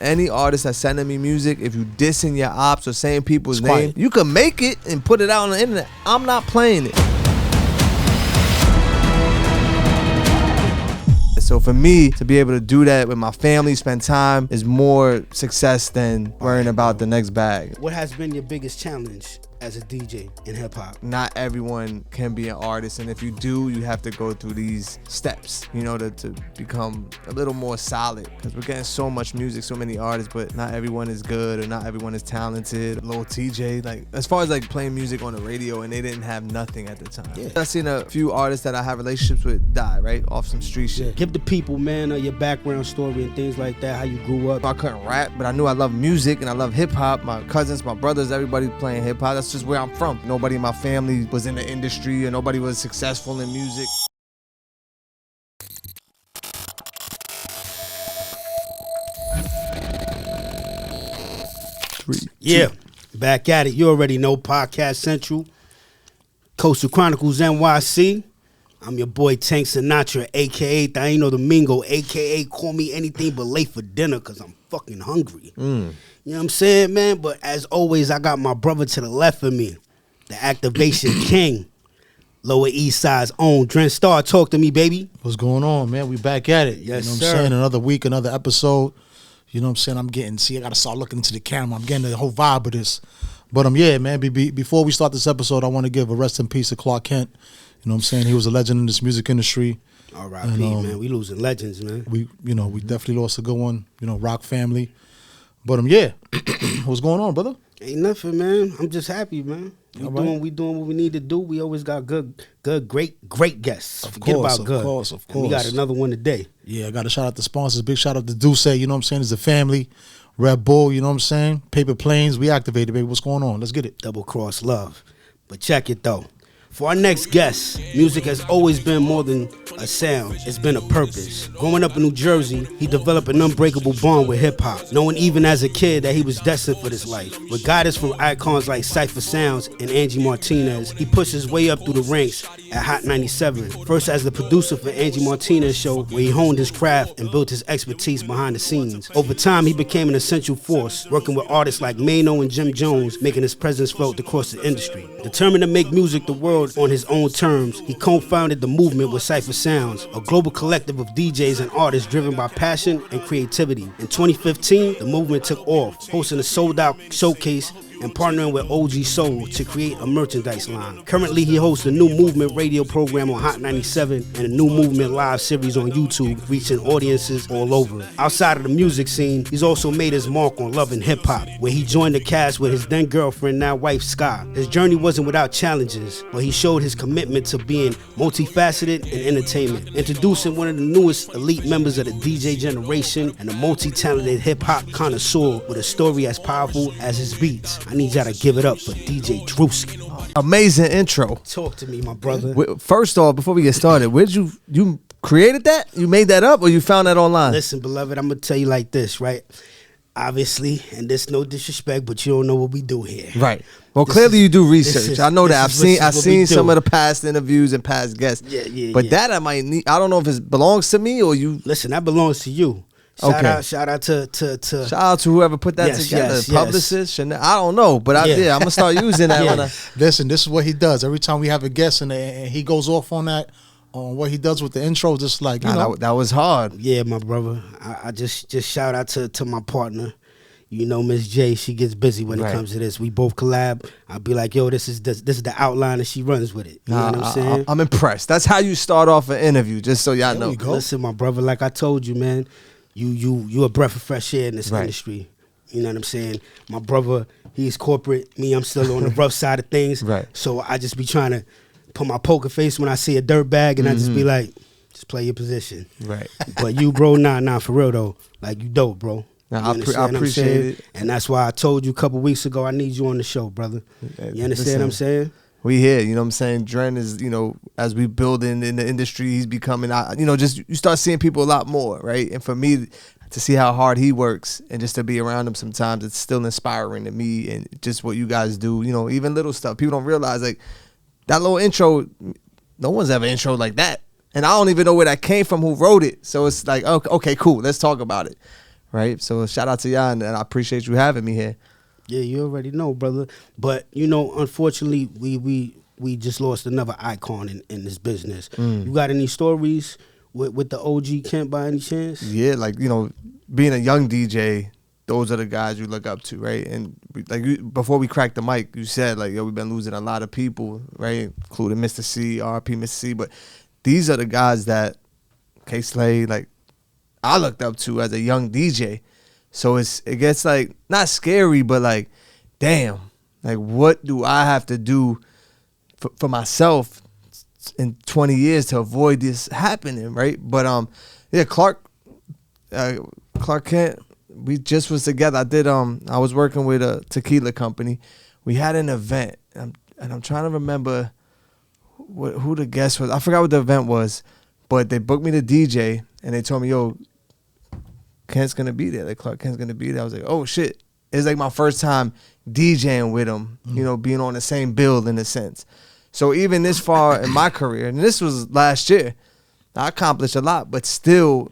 Any artist that's sending me music, if you dissing your ops or saying people's name, you can make it and put it out on the internet. I'm not playing it. So for me to be able to do that with my family, spend time, is more success than worrying about the next bag. What has been your biggest challenge as a DJ in hip hop? Not everyone can be an artist, and if you do, you have to go through these steps, you know, to become a little more solid. Because we're getting so much music, so many artists, but not everyone is good or not everyone is talented. Lil TJ, like as far as like playing music on the radio, and they didn't have nothing at the time. Yeah. I've seen a few artists that I have relationships with die, right, off some street shit. Give the people, man, your background story and things like that, how you grew up. I couldn't rap, but I knew I loved music and I love hip hop. My cousins, my brothers, everybody playing hip hop. That's just where I'm from. Nobody in my family was in the industry or nobody was successful in music. Yeah, back at it. You already know Podcast Central, Coastal Chronicles NYC. I'm your boy Tank Sinatra, a.k.a. Taino Domingo, a.k.a. call me anything but late for dinner because I'm fucking hungry. You know what I'm saying, man? But as always, I got my brother to the left of me, the activation king, Lower East Side's own Dren Star. Talk to me, baby. What's going on, man? We back at it. Yes, you know what sir. I'm saying? Another week, another episode. You know what I'm saying? I got to start looking into the camera. I'm getting the whole vibe of this. But yeah, man, before we start this episode, I want to give a rest in peace to Clark Kent. You know what I'm saying? He was a legend in this music industry. R.I.P., man. We losing legends, man. We definitely lost a good one. Rock family. But yeah, what's going on, brother? Ain't nothing, man. I'm just happy, man. We doing what we need to do. We always got good, great guests. Forget about good. Of course. And we got another one today. Yeah, I got to shout out the sponsors. Big shout out to Drewski, you know what I'm saying? It's the family. Red Bull, you know what I'm saying? Paper Planes, we activated, baby. What's going on? Let's get it. Double cross love. But check it, though. For our next guest, music has always been more than a sound. It's been a purpose. Growing up in New Jersey, he developed an unbreakable bond with hip-hop, knowing even as a kid that he was destined for this life. With guidance from icons like Cypher Sounds and Angie Martinez, he pushed his way up through the ranks at Hot 97. First as the producer for Angie Martinez's show, where he honed his craft and built his expertise behind the scenes. Over time, he became an essential force, working with artists like Mano and Jim Jones, making his presence felt across the industry. Determined to make music the world on his own terms, he co-founded the movement with Cypher Sounds, a global collective of DJs and artists driven by passion and creativity. In 2015, the movement took off, hosting a sold-out showcase and partnering with OG Soul to create a merchandise line. Currently, he hosts a new Movement radio program on Hot 97 and a new Movement live series on YouTube, reaching audiences all over. Outside of the music scene, he's also made his mark on Love and Hip Hop, where he joined the cast with his then girlfriend, now wife, Sky. His journey wasn't without challenges, but he showed his commitment to being multifaceted in entertainment, introducing one of the newest elite members of the DJ generation and a multi-talented hip-hop connoisseur with a story as powerful as his beats. I need y'all to give it up for DJ Drewski. Amazing intro. Talk to me, my brother. First off, before we get started, where'd you created that? You made that up or you found that online? Listen, beloved, I'm going to tell you like this, right? Obviously, and this no disrespect, but you don't know what we do here. Right. Well, clearly you do research. I know that. I've seen some of the past interviews and past guests. Yeah. But that I might need. I don't know if it belongs to me or you. Listen, that belongs to you. Shout out to whoever put that together. Yes. Publicist, and I don't know, but I'm gonna start using that. Listen, this is what he does. Every time we have a guest and he goes off on what he does with the intro, just like that was hard. Yeah, my brother. I just shout out to my partner. You know, Miss J, she gets busy when it comes to this. We both collab. I'll be like, yo, this is the outline, and she runs with it. You know what I'm saying? I'm impressed. That's how you start off an interview, just so y'all know. Listen, my brother, like I told you, man, you a breath of fresh air in this industry. You know what I'm saying? My brother, he's corporate. Me, I'm still on the rough side of things. Right. So I just be trying to put my poker face when I see a dirt bag, and I just be like, just play your position. Right. But you, bro, nah, for real, though. Like, you dope, bro. I appreciate it. And that's why I told you a couple weeks ago I need you on the show, brother. You understand what I'm saying? We here, you know what I'm saying? Dren is, as we build in the industry, he's becoming, just you start seeing people a lot more, right? And for me to see how hard he works and just to be around him sometimes, it's still inspiring to me and just what you guys do, even little stuff. People don't realize, like, that little intro, no one's ever intro like that. And I don't even know where that came from, who wrote it. So it's like, okay, cool, let's talk about it. right? So shout out to y'all, and I appreciate you having me here. Yeah, you already know, brother. But you know, unfortunately, we just lost another icon in this business. You got any stories with the OG Kent by any chance? Yeah, like, you know, being a young DJ, those are the guys you look up to, right? And before we cracked the mic, you said, like, yo, we've been losing a lot of people, right? Including Mr. C, RP Mr. C. But these are the guys that K-Slay, like, I looked up to as a young DJ. So it gets, like, not scary, but, like, damn, like, what do I have to do for myself in 20 years to avoid this happening, right? But, yeah, Clark Kent, we just was together. I was working with a tequila company. We had an event, and I'm trying to remember who the guest was. I forgot what the event was, but they booked me to DJ, and they told me, yo, Kent's gonna be there. Like, Clark Kent's gonna be there. I was like, oh shit. It's like my first time DJing with him, you know, being on the same bill in a sense. So even this far in my career, and this was last year, I accomplished a lot, but still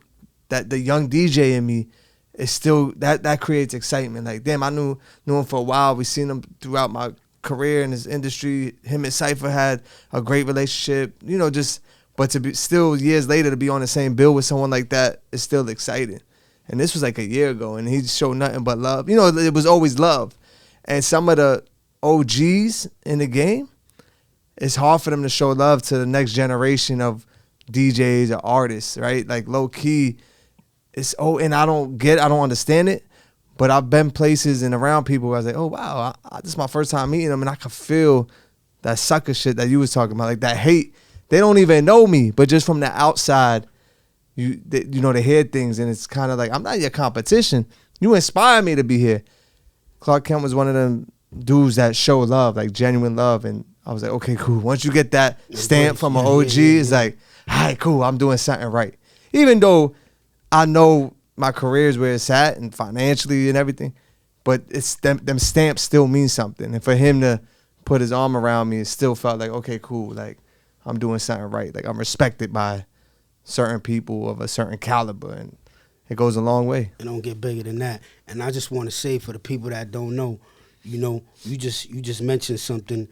that the young DJ in me is still that creates excitement. Like, damn, I knew him for a while. We seen him throughout my career in this industry. Him and Cypher had a great relationship, you know, but to be still years later to be on the same bill with someone like that is still exciting. And this was like a year ago, and he showed nothing but love. You know, it was always love. And some of the OGs in the game, it's hard for them to show love to the next generation of DJs or artists, right? Like, low key, and I don't understand it, but I've been places and around people where I was like, oh, wow, this is my first time meeting them, and I could feel that sucker shit that you was talking about, like that hate. They don't even know me, but just from the outside, they hear things, and it's kind of like, I'm not your competition. You inspire me to be here. Clark Kent was one of them dudes that show love, like genuine love, and I was like, okay, cool. Once you get that stamp from an OG, it's like, all right, cool, I'm doing something right. Even though I know my career is where it's at and financially and everything, but it's them stamps still mean something. And for him to put his arm around me, it still felt like, okay, cool, like I'm doing something right. Like, I'm respected by certain people of a certain caliber, and it goes a long way. It don't get bigger than that. And I just want to say, for the people that don't know, you know, you just mentioned something.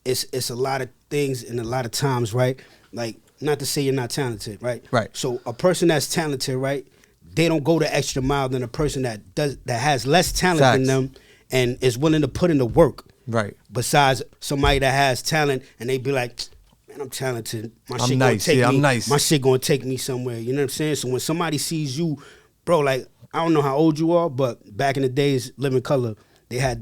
It's a lot of things and a lot of times, right? Like, not to say you're not talented, right? Right. So a person that's talented, right, they don't go the extra mile than a person that has less talent than them and is willing to put in the work. Right. Besides somebody that has talent and they be like, man, I'm talented. My shit gonna take me somewhere. You know what I'm saying? So when somebody sees you, bro, like, I don't know how old you are, but back in the days, Living Color, they had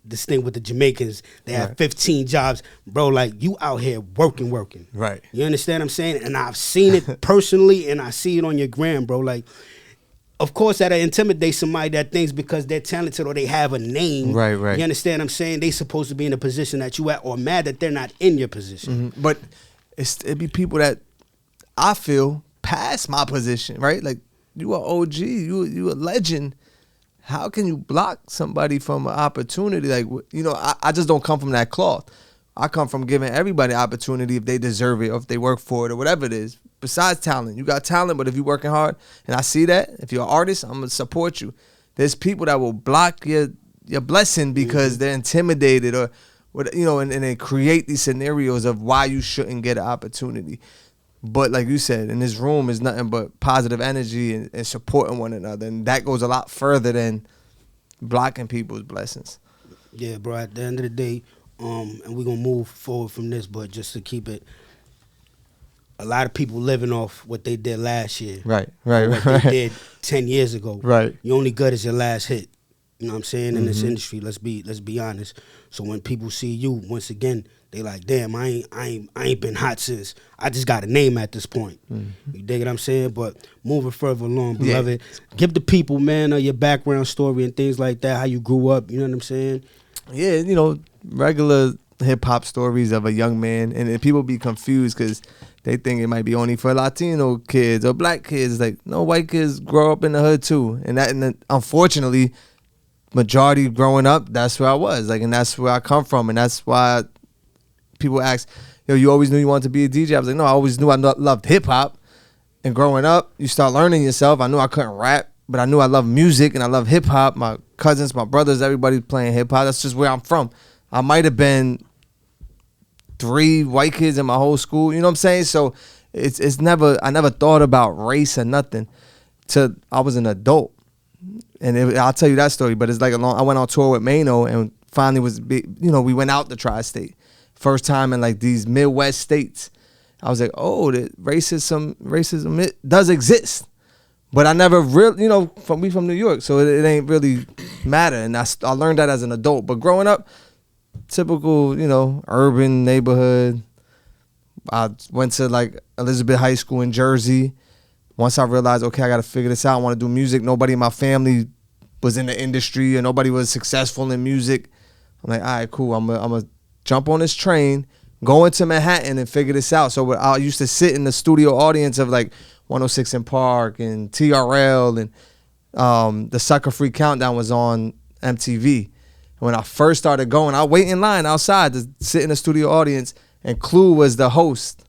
this thing with the Jamaicans. They had 15 jobs. Bro, like, you out here working. Right. You understand what I'm saying? And I've seen it personally, and I see it on your gram, bro. Like, of course, that'll intimidate somebody that thinks because they're talented or they have a name. Right. You understand what I'm saying? They supposed to be in the position that you at, or mad that they're not in your position. Mm-hmm. But it'd be people that I feel past my position, right? Like, you are OG, you a legend. How can you block somebody from an opportunity? Like, you know, I just don't come from that cloth. I come from giving everybody opportunity if they deserve it or if they work for it or whatever it is. Besides talent, you got talent, but if you're working hard, and I see that, if you're an artist, I'm gonna support you. There's people that will block your blessing because they're intimidated or, you know, and they create these scenarios of why you shouldn't get an opportunity. But like you said, in this room is nothing but positive energy and supporting one another, and that goes a lot further than blocking people's blessings. Yeah, bro. At the end of the day, and we're gonna move forward from this, but just to keep it, a lot of people living off what they did last year, right, what they did 10 years ago. Right. You only good as your last hit. You know what I'm saying? In this industry, let's be honest. So when people see you, once again, they like, damn, I ain't been hot since. I just got a name at this point. You dig what I'm saying? But moving further along, beloved, give the people, man, your background story and things like that, how you grew up, you know what I'm saying? Yeah, you know, regular hip-hop stories of a young man, and people be confused because they think it might be only for Latino kids or black kids. Like, no, white kids grow up in the hood too. And unfortunately, majority growing up, that's where I was. Like, and that's where I come from. And that's why people ask, yo, you always knew you wanted to be a DJ? I was like, no, I always knew I loved hip hop. And growing up, you start learning yourself. I knew I couldn't rap. but I knew I loved music and I love hip hop. My cousins, my brothers, everybody playing hip hop. That's just where I'm from. I might have been 3 white kids in my whole school. You know what I'm saying? So it's never, I never thought about race or nothing till I was an adult. And I'll tell you that story, but it's like I went on tour with Mano and finally we went out to tri-state. First time in like these Midwest states. I was like, oh, racism, it does exist. But I never really, we from New York, so it ain't really matter. And I learned that as an adult. But growing up, typical, urban neighborhood. I went to like Elizabeth High School in Jersey. Once I realized, okay, I got to figure this out. I want to do music. Nobody in my family was in the industry or nobody was successful in music. I'm like, all right, cool. I'm going to jump on this train, go into Manhattan and figure this out. So I used to sit in the studio audience of like 106 in Park and TRL and the Sucker Free Countdown was on MTV. And when I first started going, I wait in line outside to sit in the studio audience and Clue was the host.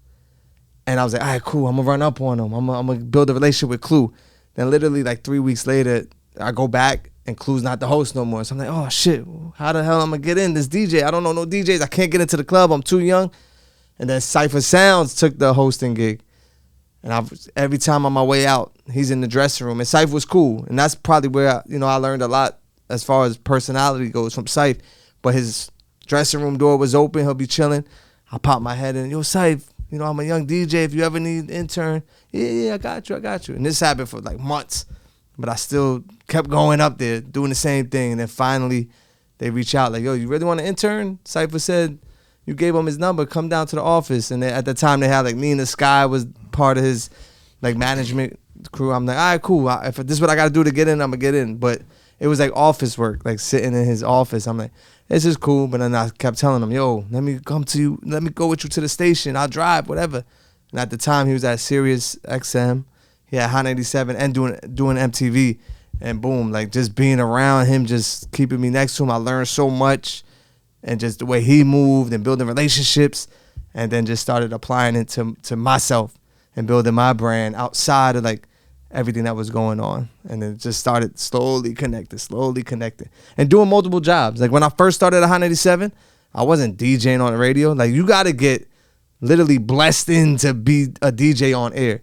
And I was like, all right, cool, I'm going to run up on him. I'm going to build a relationship with Clue. Then literally like 3 weeks later, I go back and Clue's not the host no more. So I'm like, oh, shit, how the hell am I going to get in this DJ? I don't know no DJs. I can't get into the club. I'm too young. And then Cypher Sounds took the hosting gig. And every time on my way out, he's in the dressing room. And Cypher was cool. And that's probably where, I learned a lot as far as personality goes from Cypher. But his dressing room door was open. He'll be chilling. I pop my head in. Yo, Cypher. I'm a young DJ. If you ever need an intern, yeah, I got you. And this happened for like months, but I still kept going up there doing the same thing. And then finally, they reach out like, yo, you really want an intern? Cypher said, you gave him his number, come down to the office. And at the time, they had like Me in the Sky was part of his like management crew. I'm like, all right, cool. If this is what I got to do to get in, I'm going to get in. But it was like office work, like sitting in his office. I'm like, this is cool. But then I kept telling him, yo, let me come to you. Let me go with you to the station. I'll drive, whatever. And at the time, he was at Sirius XM. He had Hot 87 and doing MTV. And boom, like just being around him, just keeping me next to him. I learned so much. And just the way he moved and building relationships. And then just started applying it to myself and building my brand outside of like everything that was going on. And then just started slowly connecting. And doing multiple jobs. Like when I first started at Hot 87, I wasn't DJing on the radio. Like you got to get literally blessed in to be a DJ on air.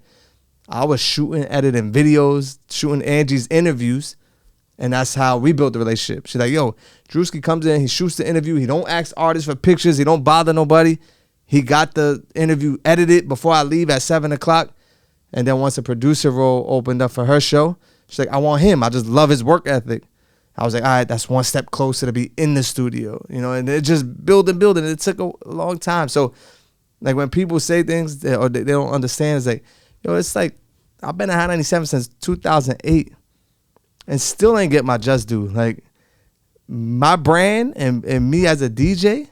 I was shooting, editing videos, shooting Angie's interviews. And that's how we built the relationship. She's like, yo, Drewski comes in, he shoots the interview. He don't ask artists for pictures. He don't bother nobody. He got the interview edited before I leave at 7 o'clock. And then once the producer role opened up for her show, she's like, I want him. I just love his work ethic. I was like, all right, that's one step closer to be in the studio, and it just building. It took a long time. So like when people say things or they don't understand, it's like, it's like I've been at Hot 97 since 2008 and still ain't get my just due. Like my brand and me as a DJ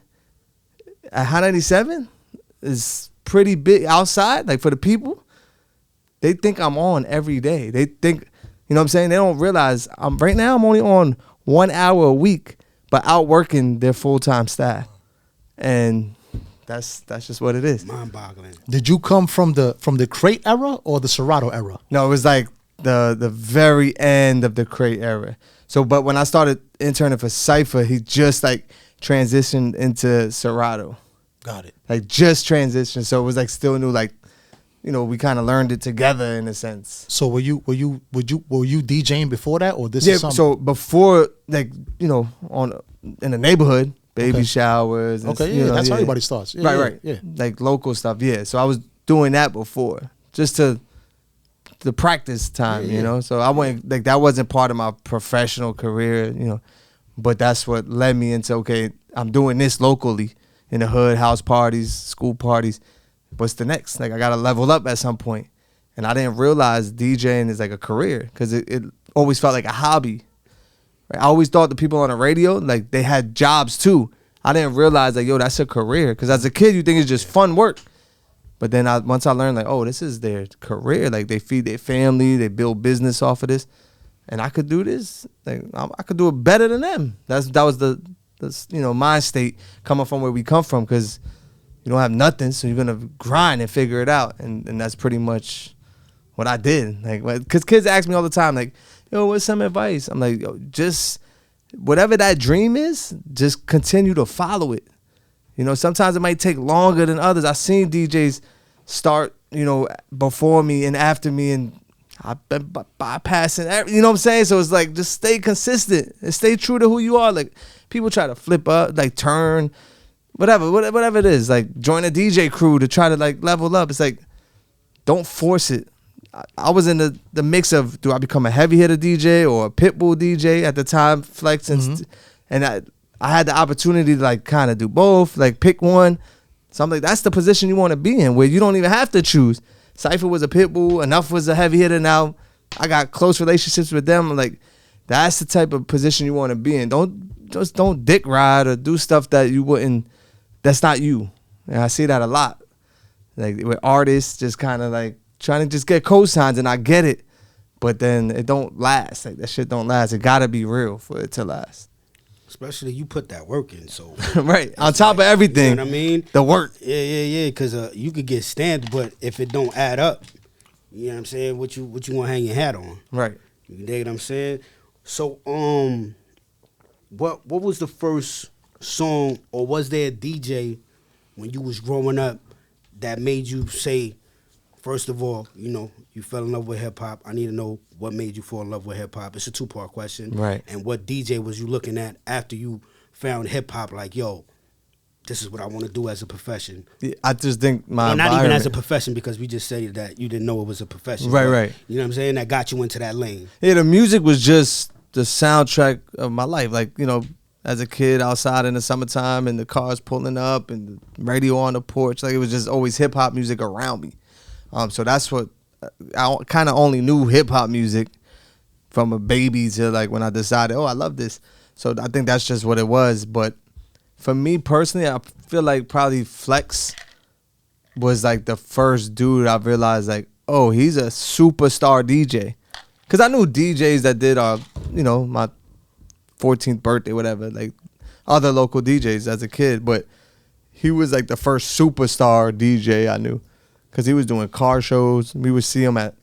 at Hot 97 is pretty big outside, like for the people. They think I'm on every day. They think, what I'm saying? They don't realize right now I'm only on 1 hour a week, but outworking their full-time staff. And that's just what it is. Mind-boggling. Did you come from the Crate era or the Serato era? No, it was like the very end of the Crate era. So, but when I started interning for Cypher, he just like transitioned into Serato. Got it. Like just transitioned. So it was like still new, like, we kind of learned it together in a sense. So were you DJing before that, or this is something? So before, like, in the neighborhood, baby showers. And, that's how everybody starts. Right. Yeah. Like local stuff, yeah. So I was doing that before, just to the practice time, So I went, like, that wasn't part of my professional career, but that's what led me into, okay, I'm doing this locally in the hood, house parties, school parties. What's the next? Like, I got to level up at some point. And I didn't realize DJing is like a career because it always felt like a hobby. Right? I always thought the people on the radio, like, they had jobs too. I didn't realize, like, yo, that's a career. Because as a kid, you think it's just fun work. But then once I learned, like, oh, this is their career. Like, they feed their family. They build business off of this. And I could do this. Like, I could do it better than them. That was the mind state coming from where we come from, because you don't have nothing, so you're gonna grind and figure it out, and that's pretty much what I did. Like, because kids ask me all the time, like, yo, what's some advice? I'm like, yo, just whatever that dream is, just continue to follow it. You know, sometimes it might take longer than others. I've seen DJs start, you know, before me and after me, and I've been bypassing, you know what I'm saying? So it's like, just stay consistent and stay true to who you are. Like, people try to flip up, like turn, whatever it is. Like, join a DJ crew to try to like level up. It's like, don't force it. I was in the mix of, do I become a heavy hitter DJ or a pitbull DJ at the time, Flex, and I had the opportunity to like kind of do both, like pick one. So I'm like, that's the position you want to be in, where you don't even have to choose. Cypher was a pitbull, Enough was a heavy hitter. Now I got close relationships with them. I'm like, that's the type of position you want to be in. Don't dick ride or do stuff that you wouldn't, that's not you. And I see that a lot. Like with artists just kind of like trying to just get cosigns, and I get it, but then it don't last. Like, that shit don't last. It gotta be real for it to last. Especially you put that work in, so right on top of everything. You know what I mean? The work. Yeah. Because you could get stamped, but if it don't add up, you know what I'm saying? What you want to hang your hat on? Right. You dig what I'm saying? So what was the first song, or was there a DJ when you was growing up that made you say, first of all, you know, you fell in love with hip hop? I need to know what made you fall in love with hip hop. It's a 2-part question. Right. And what DJ was you looking at after you found hip hop? Like, yo, this is what I want to do as a profession. Yeah, I just think not even as a profession, because we just said that you didn't know it was a profession. Right. You know what I'm saying? That got you into that lane. Yeah, the music was just the soundtrack of my life. Like, you know, as a kid outside in the summertime and the cars pulling up and the radio on the porch, like, it was just always hip hop music around me. So that's what I kind of only knew, hip hop music from a baby to like when I decided, oh, I love this. So I think that's just what it was. But for me personally, I feel like probably Flex was like the first dude I realized, like, oh, he's a superstar DJ. Because I knew DJs that did, you know, my 14th birthday, whatever, like other local DJs as a kid. But he was like the first superstar DJ I knew. Because he was doing car shows. We would see him at,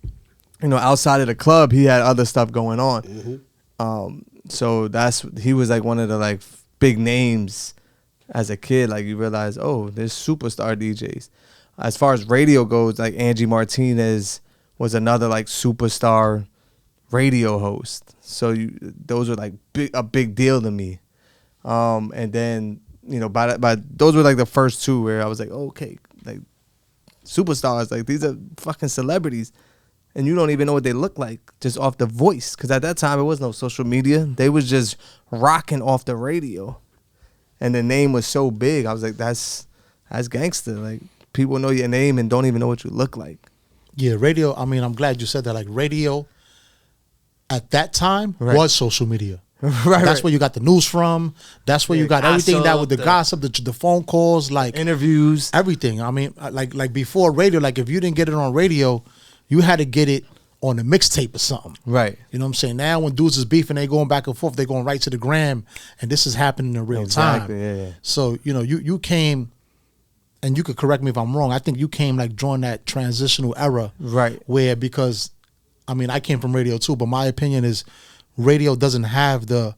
you know, outside of the club, he had other stuff going on. Mm-hmm. So he was like one of the like big names as a kid. Like, you realize, oh, there's superstar DJs. As far as radio goes, like Angie Martinez was another like superstar radio host. So those were like a big deal to me. And then, you know, by those were like the first two where I was like, oh, okay, like, superstars, like, these are fucking celebrities, and you don't even know what they look like just off the voice, because at that time it was no social media. They was just rocking off the radio, and the name was so big. I was like, that's gangster. Like, people know your name and don't even know what you look like. Yeah, radio, I mean, I'm glad you said that. Like, radio at that time was social media. That's where you got the news from. That's where you got everything that with the gossip, the phone calls, like interviews, everything. I mean, like before radio, like if you didn't get it on radio, you had to get it on a mixtape or something. Right. You know what I'm saying? Now when dudes is beefing, they going back and forth, they going right to the gram, and this is happening in real time. Yeah. So, you know, you came, and you could correct me if I'm wrong, I think you came like during that transitional era. Right. Where, because, I mean, I came from radio too, but my opinion is radio doesn't have the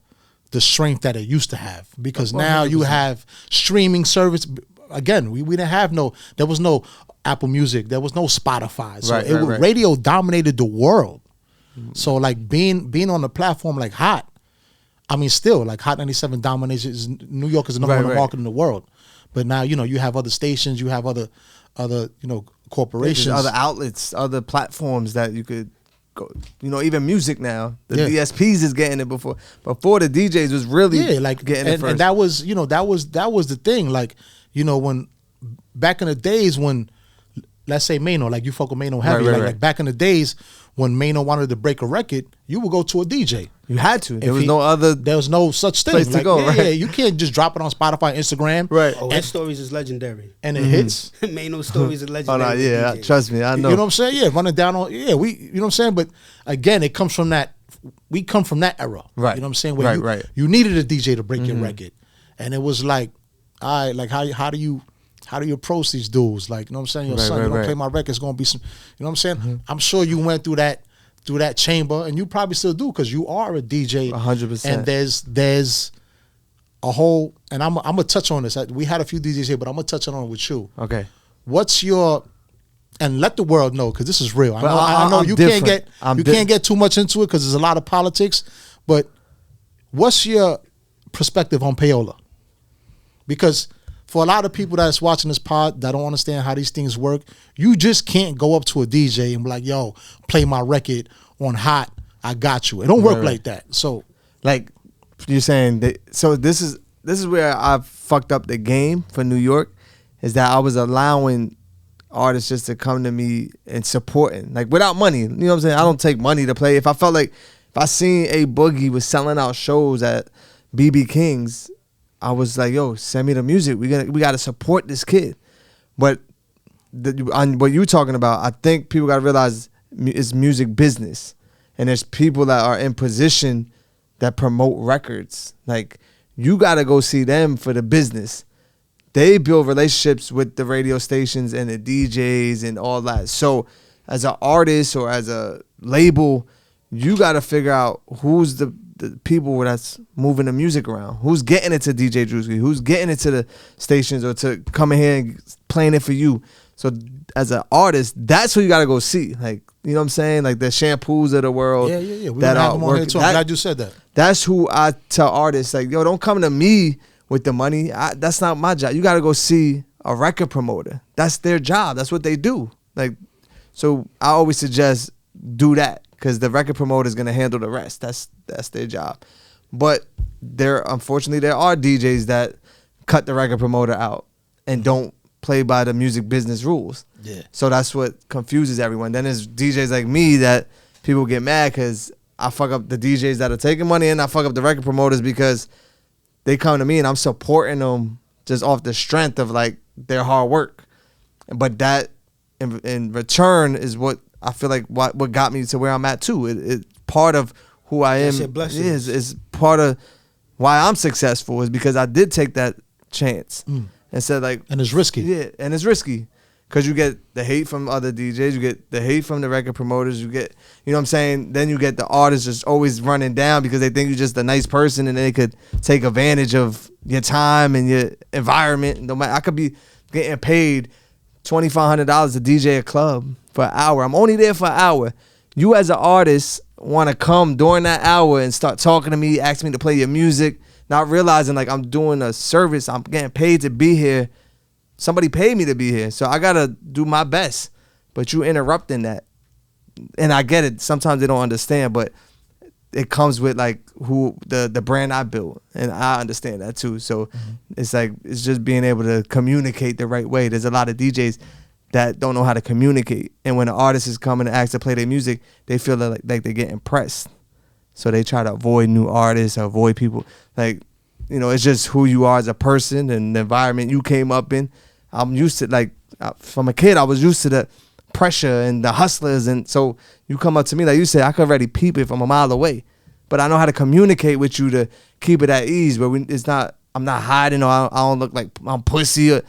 strength that it used to have, because now you have streaming service. Again, we didn't have there was no Apple Music, there was no Spotify. So radio dominated the world. So like being on a platform like Hot, I mean, still like Hot 97 dominates. New York is the number one market in the world. But now, you know, you have other stations, you have other you know, corporations, other outlets, other platforms that you could go, you know, even music now. The DSPs is getting it before the DJs was really like getting it first. And that was, you know, that was the thing. Like, you know, when back in the days when, let's say Mano, like you fuck with Mano heavy, like back in the days when Mano wanted to break a record, you would go to a DJ. You had to. There was no such thing. Place to go, Yeah, you can't just drop it on Spotify, Instagram. Right. Oh, his stories is legendary. And it hits. Mano stories is legendary. Oh, no, yeah, trust me, I know. You know what I'm saying? Yeah, running down on, you know what I'm saying? But again, it comes from that, we come from that era. Right. You know what I'm saying? Where you needed a DJ to break your record. And it was like, all right, like how do you approach these dudes? Like, you know what I'm saying? Yo, son, you don't play my record, it's gonna be some, you know what I'm saying? I'm sure you went through that through that chamber, and you probably still do because you are a DJ. 100%. And there's a whole, and I'm gonna touch on this. We had a few DJs here, but I'm gonna touch on it with you. Okay. What's your, and let the world know, because this is real. I know I'm you different. can't get too much into it because there's a lot of politics. But what's your perspective on payola? Because for a lot of people that's watching this pod that don't understand how these things work, you just can't go up to a DJ and be like, "Yo, play my record on hot. I got you." It don't work like that. So, like you're saying that. So this is where I fucked up the game for New York, is that I was allowing artists just to come to me and supporting, like, without money. You know what I'm saying? I don't take money to play. If I felt like, if I seen A Boogie was selling out shows at BB King's, I was like, yo, send me the music. We got to support this kid. But what you talking about, I think people got to realize it's music business. And there's people that are in position that promote records. Like, you got to go see them for the business. They build relationships with the radio stations and the DJs and all that. So as an artist or as a label, you got to figure out who's the people that's moving the music around. Who's getting it to DJ Drewski? Who's getting it to the stations or to coming here and playing it for you? So as an artist, that's who you got to go see. Like, you know what I'm saying? Like the Shampoos of the world. Yeah. We that have them on here too. I'm glad you said that. That's who I tell artists, like, yo, don't come to me with the money. That's not my job. You got to go see a record promoter. That's their job. That's what they do. Like, so I always suggest do that, because the record promoter is going to handle the rest. That's their job. But unfortunately, there are DJs that cut the record promoter out and don't play by the music business rules. Yeah. So that's what confuses everyone. Then there's DJs like me that people get mad because I fuck up the DJs that are taking money, and I fuck up the record promoters because they come to me and I'm supporting them just off the strength of, like, their hard work. But that in return is what I feel like what got me to where I'm at too. It's part of who I am. Is part of why I'm successful, is because I did take that chance and said, like, and it's risky. Yeah, and it's risky. Because you get the hate from other DJs, you get the hate from the record promoters, you get, you know what I'm saying? Then you get the artists just always running down because they think you're just a nice person and they could take advantage of your time and your environment. No matter, I could be getting paid $2,500 to DJ a club for an hour. I'm only there for an hour. You as an artist want to come during that hour and start talking to me, ask me to play your music, not realizing, like, I'm doing a service. I'm getting paid to be here. Somebody paid me to be here, so I gotta do my best. But you interrupting that, and I get it. Sometimes they don't understand, but it comes with, like, who the brand I built, and I understand that too. So it's like, it's just being able to communicate the right way. There's a lot of DJs that don't know how to communicate, and when an artist is coming to ask to play their music, they feel like they get impressed, so they try to avoid new artists, or avoid people. Like, you know, it's just who you are as a person and the environment you came up in. I'm used to, like, from a kid, I was used to the pressure and the hustlers. And so you come up to me, like you said, I could already peep it from a mile away. But I know how to communicate with you to keep it at ease. But I'm not hiding, or I don't look like I'm pussy.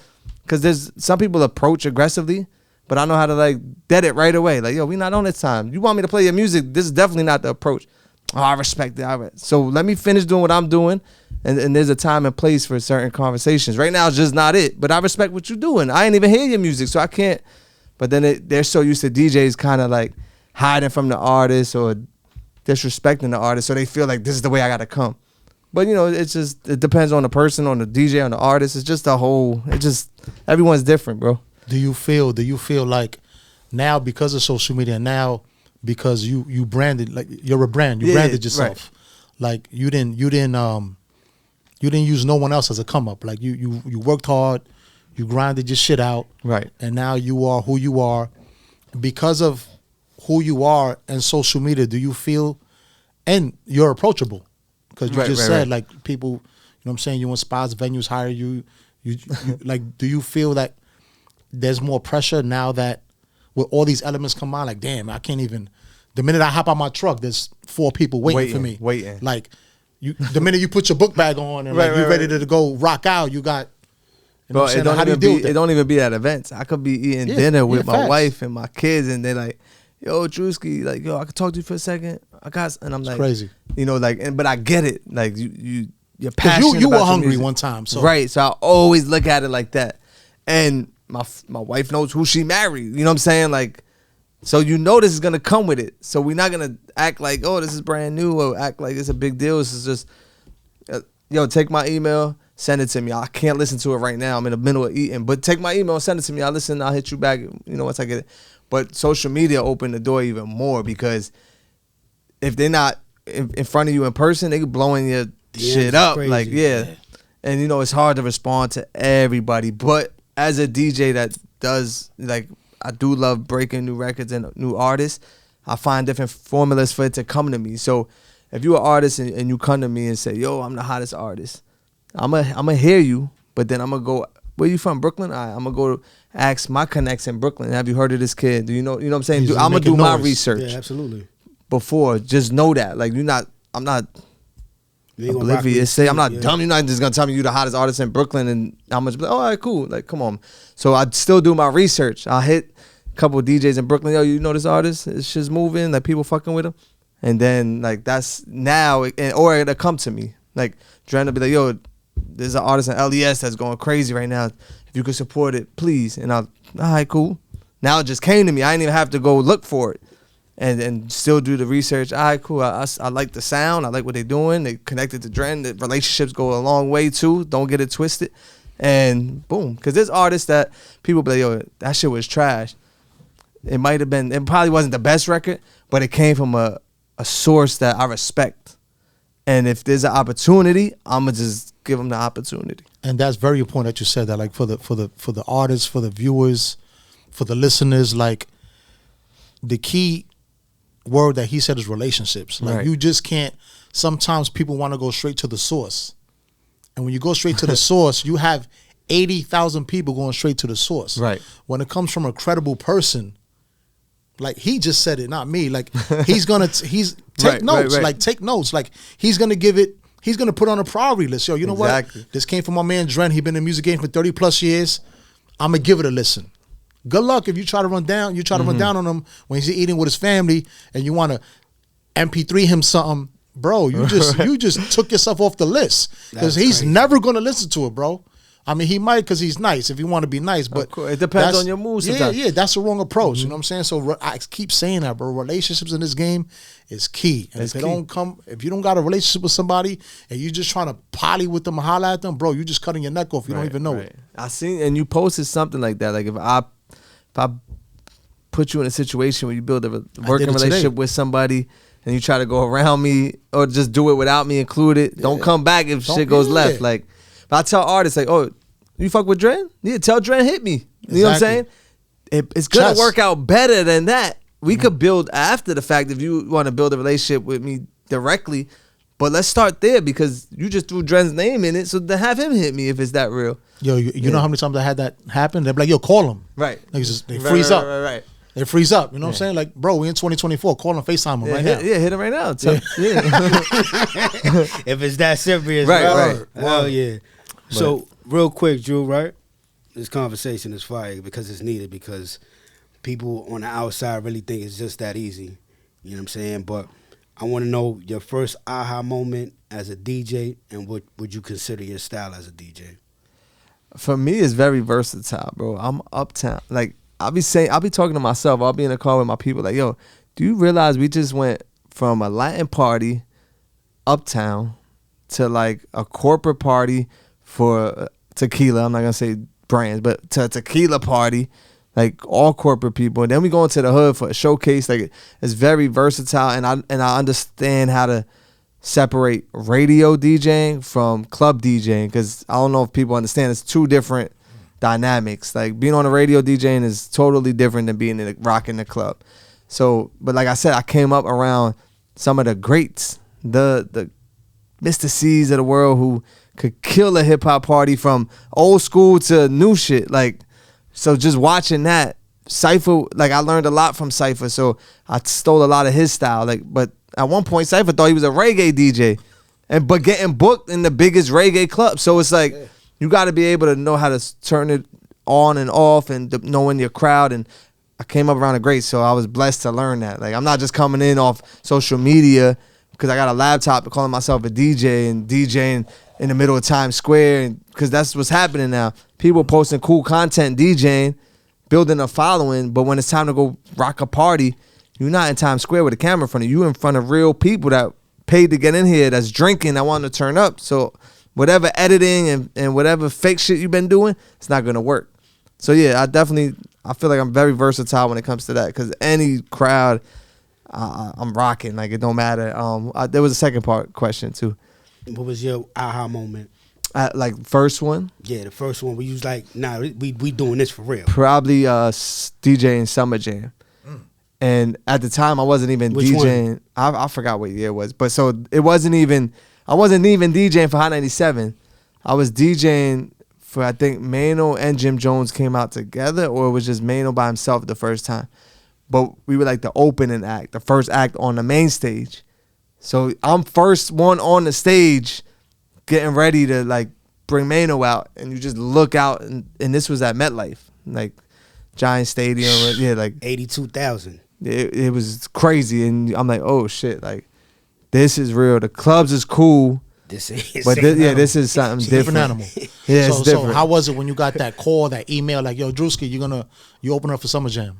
Because there's some people approach aggressively, but I know how to, like, dead it right away. Like, yo, we not on this time. You want me to play your music? This is definitely not the approach. Oh, I respect it. So let me finish doing what I'm doing. And there's a time and place for certain conversations. Right now, it's just not it. But I respect what you're doing. I ain't even hear your music, so I can't. But then they're so used to DJs kind of, like, hiding from the artist or disrespecting the artist, so they feel like this is the way I got to come. But, you know, it depends on the person, on the DJ, on the artist. It's just everyone's different, bro. Do you feel like now, because of social media, now because you branded, like, you're a brand, you branded yourself. Right. Like, you didn't use no one else as a come up. Like, you worked hard, you grinded your shit out. Right. And now you are who you are. Because of who you are and social media, do you feel, and you're approachable? Because you said, like, people, you know what I'm saying, you in spots, venues hire you, you like, do you feel that there's more pressure now that with all these elements come on? Like, damn, I can't even, the minute I hop out my truck, there's 4 people waiting for me. Like, the minute you put your book bag on and you're ready to go rock out, you got, you know what I'm saying? How do you deal with that? It don't even be at events. I could be eating dinner with my wife and my kids, and they're like, yo, Drewski, like, yo, I could talk to you for a second. And I'm like, crazy. You know, like, but I get it. Like, you're Because passionate. you were about your hungry music. one time, so Right. So I always look at it like that. And my wife knows who she married. You know what I'm saying? Like, so you know this is gonna come with it. So we're not gonna act like, oh, this is brand new, or act like it's a big deal. This is just, yo, take my email, send it to me. I can't listen to it right now. I'm in the middle of eating, but take my email, send it to me. I'll listen. I'll hit you back. You know, once I get it. But social media opened the door even more, because if they're not in front of you in person, they blowing your shit up. Crazy. Like, yeah. And you know, it's hard to respond to everybody. But as a DJ that does, like, I do love breaking new records and new artists, I find different formulas for it to come to me. So if you're an artist and you come to me and say, yo, I'm the hottest artist, I'm gonna hear you, but then I'm gonna go, where you from, Brooklyn? All right, I'm gonna go ask my connects in Brooklyn. Have you heard of this kid? Do you know what I'm saying? I'm gonna do my research. Yeah, absolutely. Before, just know that. Like, I'm not oblivious. Say I'm not dumb. You're not just gonna tell me you the hottest artist in Brooklyn and I'm just like, all right, cool. Like, come on. So I still do my research. I'll hit a couple of DJs in Brooklyn. Yo, you know this artist? It's just moving. Like, people fucking with him. And then, like, that's now, or it'll come to me. Like, Dren will be like, yo, there's an artist in LES that's going crazy right now. If you could support it, please. And all right, cool. Now it just came to me. I didn't even have to go look for it. And still do the research. All right, cool. I like the sound. I like what they're doing. They connected to Dren. The relationships go a long way, too. Don't get it twisted. And boom. Because there's artists that people be like, yo, that shit was trash. It might have been, it probably wasn't the best record, but it came from a source that I respect. And if there's an opportunity, I'm going to just give them the opportunity. And that's very important that you said that. Like, for the artists, for the viewers, for the listeners, like, the key word that he said is relationships. Like, right. You just can't, sometimes people want to go straight to the source. And when you go straight to the source, you have 80,000 people going straight to the source. Right. When it comes from a credible person, like, he just said it, not me. Like, he's going to, take notes. Right. Like, take notes. Like, he's going to give it, he's going to put on a priority list. Yo, you know Exactly. what? This came from my man Dren. He been in the music game for 30 plus years. I'm going to give it a listen. Good luck if you try to run down. You try to run down on him when he's eating with his family, and you want to MP3 him something, bro. You just took yourself off the list, because he's never gonna listen to it, bro. I mean, he might, because he's nice if you want to be nice, but it depends on your mood sometimes. Yeah, that's the wrong approach. You know what I'm saying? So I keep saying that, bro. Relationships in this game is key. And if you don't got a relationship with somebody and you just trying to poly with them and holler at them, bro, you just cutting your neck off. You don't even know it. I seen, and you posted something like that. Like, if I put you in a situation where you build a working relationship with somebody and you try to go around me or just do it without me included, don't come back if shit goes left. Like, but I tell artists, like, oh, you fuck with Dren? Yeah, tell Dren hit me. You know what I'm saying? It's gonna work out better than that. We could build after the fact if you want to build a relationship with me directly, but let's start there, because you just threw Dren's name in it, so to have him hit me if it's that real. Yo, you know how many times I had that happen? They're like, yo, call him. Right. They freeze up. Right. They freeze up. You know what I'm saying? Like, bro, we in 2024. Call him, FaceTime him right now. Yeah, hit him right now. If it's that serious, right. Well, yeah. So, real quick, Drew, right? This conversation is fire because it's needed, because people on the outside really think it's just that easy. You know what I'm saying? But I want to know your first aha moment as a DJ, and what would you consider your style as a DJ? For me, it's very versatile, bro. I'm uptown. Like, I'll be talking to myself. I'll be in the car with my people, like, yo, do you realize we just went from a Latin party uptown to like a corporate party for tequila? I'm not gonna say brands, but to a tequila party, like all corporate people. And then we go into the hood for a showcase. Like, it's very versatile, and I understand how to separate radio DJing from club DJing, because I don't know if people understand, it's two different dynamics. Like, being on the radio DJing is totally different than being in the rocking the club. So, but like I said, I came up around some of the greats, the Mr. C's of the world, who could kill a hip hop party from old school to new shit. Like, so just watching that, Cypher, like, I learned a lot from Cypher, so I stole a lot of his style. Like, but at one point, Cypher thought he was a reggae DJ, but getting booked in the biggest reggae club. So it's like, you got to be able to know how to turn it on and off, and knowing your crowd. And I came up around the greats, so I was blessed to learn that. Like, I'm not just coming in off social media because I got a laptop and calling myself a DJ and DJing in the middle of Times Square, because that's what's happening now. People posting cool content, DJing, building a following, but when it's time to go rock a party, you're not in Times Square with a camera in front of you. You're in front of real people that paid to get in here, that's drinking, that want to turn up. So whatever editing and whatever fake shit you've been doing, it's not going to work. So yeah, I feel like I'm very versatile when it comes to that, because any crowd, I'm rocking. Like, it don't matter. There was a second part question too. What was your aha moment? Like, first one? Yeah, the first one where you was like, nah, we doing this for real. Probably DJing Summer Jam. And at the time, I wasn't even Which DJing. I forgot what year it was. But so I wasn't even DJing for Hot 97. I was DJing for, I think, Mano and Jim Jones came out together, or it was just Mano by himself the first time. But we were like the opening act, the first act on the main stage. So I'm first one on the stage getting ready to like bring Mano out, and you just look out, and this was at MetLife, like Giant Stadium. Yeah, like 82,000. It was crazy, and I'm like, oh shit, like this is real. The clubs is cool, This is but this is something It's a different. different animal. Yeah, so, it's different. So how was it when you got that call, that email, like, yo, Drewski, you open up for Summer Jam?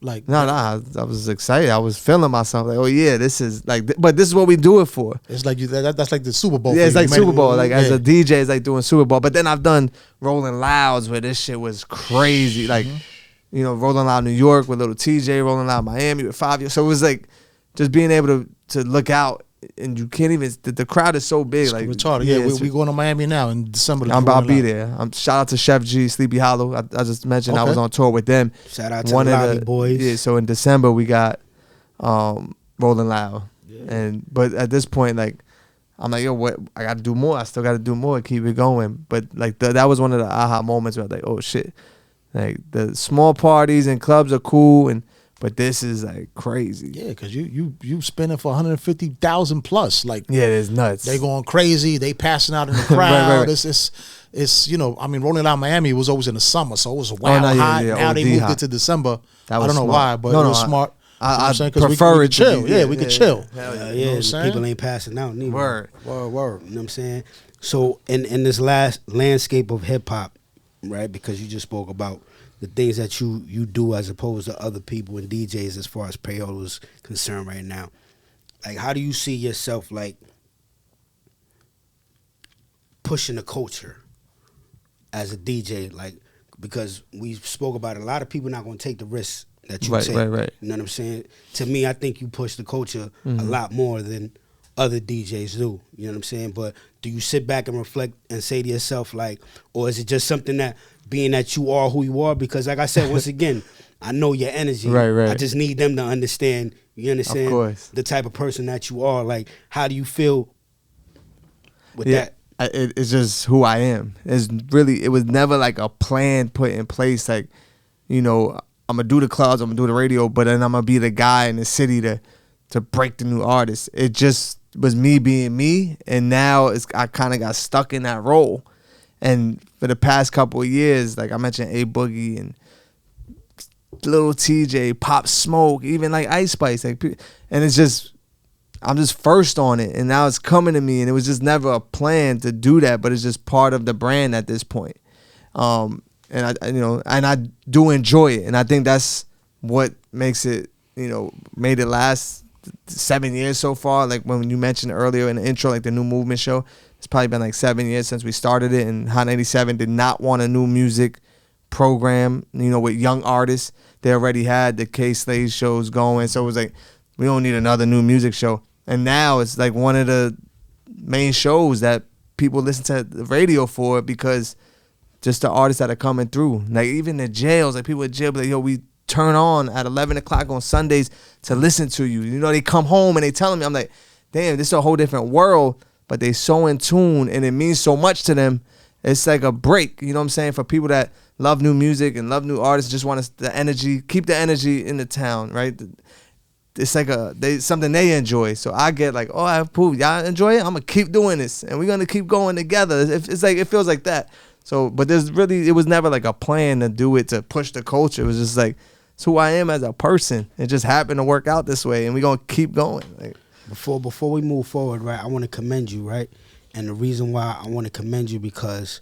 Like, No, I was excited. I was feeling myself. Like, oh yeah, this is like, but this is what we do it for. it's like that's like the Super Bowl. Yeah, for it's you. like You Super made- Bowl. Like, as yeah. a DJ, it's like doing Super Bowl. But then I've done Rolling Louds where this shit was crazy. Like, you know, Rolling Loud New York with Little TJ, Rolling Loud Miami with 5 years. So it was like just being able to look out, and you can't even. The crowd is so big. It's Like, retarded. Yeah, it's- we going to Miami now in December. I'll be there. Shout out to Chef G, Sleepy Hollow. I just mentioned I Okay. was on tour with them. Shout out to the Lobby Boys. Yeah, so in December we got Rolling Loud, but at this point, like, I'm like, yo, what? I got to do more. I still got to do more. Keep it going. But like that was one of the aha moments where I was like, oh shit, like the small parties and clubs are cool, but this is like crazy. Yeah, because you spending for 150,000 plus. Like, Yeah, it's nuts. they going crazy. They passing out in the crowd. Right. It's you know, I mean, Rolling Loud Miami was always in the summer, so it was wild no, yeah, hot. yeah, Now they OD moved hot. it to December. That I was don't know smart. why, but No, it was no, smart. I You know what I'm saying? 'Cause prefer we it could to chill. be- Yeah, we could chill. Hell yeah. Yeah, You know what I'm saying? people ain't passing out neither. Word. You know what I'm saying? So in this last landscape of hip hop, right? Because you just spoke about the things that you do as opposed to other people and DJs as far as payola is concerned right now. Like, how do you see yourself like pushing the culture as a DJ? Like, because we spoke about it, a lot of people not going to take the risks that you Right, take. right. You know what I'm saying? To me, I think you push the culture a lot more than other DJs do. You know what I'm saying? But do you sit back and reflect and say to yourself, like, or is it just something that, being that you are who you are? Because like I said, once again, I know your energy. Right. I just need them to understand, you understand? Of course. The type of person that you are. Like, how do you feel with Yeah, that? it's just who I am. It was never like a plan put in place. Like, you know, I'm gonna do the clubs, I'm gonna do the radio, but then I'm gonna be the guy in the city to break the new artists. It just was me being me, and now I kind of got stuck in that role. And for the past couple of years, like I mentioned, A Boogie and Little TJ, Pop Smoke, even like Ice Spice, like, and it's just, I'm just first on it, and now it's coming to me, and it was just never a plan to do that, but it's just part of the brand at this point. And I do enjoy it, and I think that's what makes it, made it last 7 years so far. Like when you mentioned earlier in the intro, like the New Movement show, it's probably been like 7 years since we started it, and Hot 97 did not want a new music program, with young artists. They already had the K-Slade shows going, so it was like, we don't need another new music show. And now it's like one of the main shows that people listen to the radio for, because just the artists that are coming through. Like even the jails, like people at jail be like, yo, we turn on at 11 o'clock on Sundays to listen to you. They come home and they telling me, I'm like, damn, this is a whole different world, but they so in tune and it means so much to them. It's like a break, you know what I'm saying, for people that love new music and love new artists, just want the energy, keep the energy in the town, right? It's like something they enjoy. So I get like, oh, I approve. Y'all enjoy it? I'm going to keep doing this, and we're going to keep going together. It's like, it feels like that. So, but it was never like a plan to do it to push the culture. It was just like, It's who I am as a person. It just happened to work out this way, and we're gonna keep going. Like, Before we move forward, right, I want to commend you, right? And the reason why I want to commend you because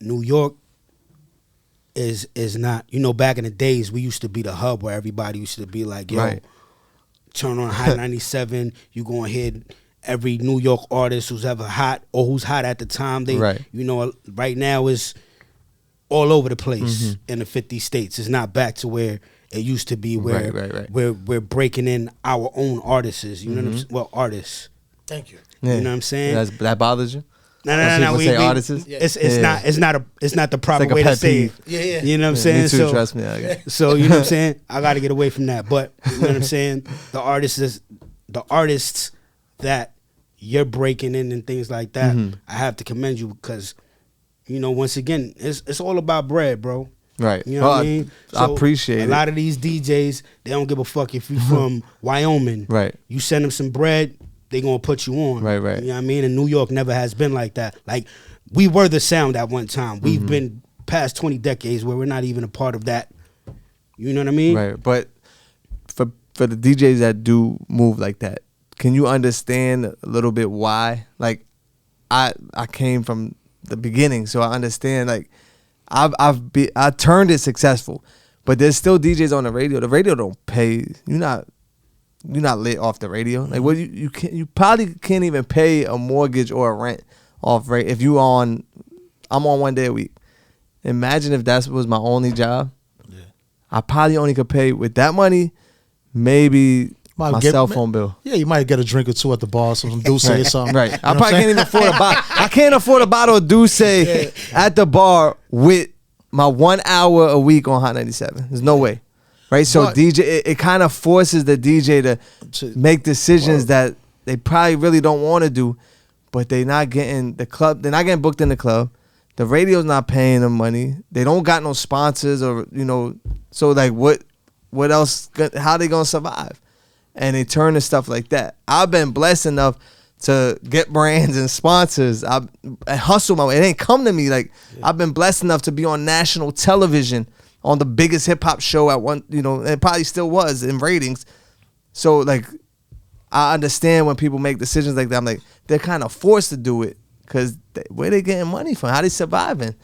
New York is not, back in the days, we used to be the hub where everybody used to be like, yo, right. turn on Hot 97, you going to hear every New York artist who's ever hot or who's hot at the time. They, right. Right now is all over the place in the 50 states. It's not back to where it used to be where right. we're breaking in our own artists. You know what I'm saying? Well, artists. Thank you. Yeah. You know what I'm saying? That bothers you? No. People say artists? It's not the proper like a way pet to say it. peeve. Yeah. You know what I'm saying? Me too, So, trust me. Okay. so you know what I'm saying? I got to get away from that. But you know what I'm saying? The artists that you're breaking in and things like that, I have to commend you because, once again, it's all about bread, bro. Right. You know what I mean? I appreciate it. A lot of these DJs, they don't give a fuck if you're from Wyoming. Right. You send them some bread, they gonna put you on. Right. You know what I mean? And New York never has been like that. Like, we were the sound at one time. We've been past 20 decades where we're not even a part of that. You know what I mean? Right. But for the DJs that do move like that, can you understand a little bit why? Like, I came from the beginning, so I understand. Like, I turned it successful, but there's still DJs on the radio. The radio don't pay. You're not lit off the radio. Like, what you probably can't even pay a mortgage or a rent off rate if I'm on 1 day a week. Imagine if that was my only job. Yeah. I probably only could pay with that money, maybe my cell phone bill. Yeah, you might get a drink or two at the bar, some Douce or something. Right. I probably can't even afford a bottle. I can't afford a bottle of Douce at the bar with my 1 hour a week on Hot 97. There's no way. Right? So But DJ, it kind of forces the DJ to make decisions that they probably really don't want to do, but they're not getting they're not getting booked in the club. The radio's not paying them money. They don't got no sponsors or, so like what else, how they gonna survive? And they turn to stuff like that. I've been blessed enough to get brands and sponsors. I hustle my way. It ain't come to me. Like, I've been blessed enough to be on national television on the biggest hip hop show at one, it probably still was in ratings. So, like, I understand when people make decisions like that. I'm like, they're kind of forced to do it because where they getting money from? How they surviving?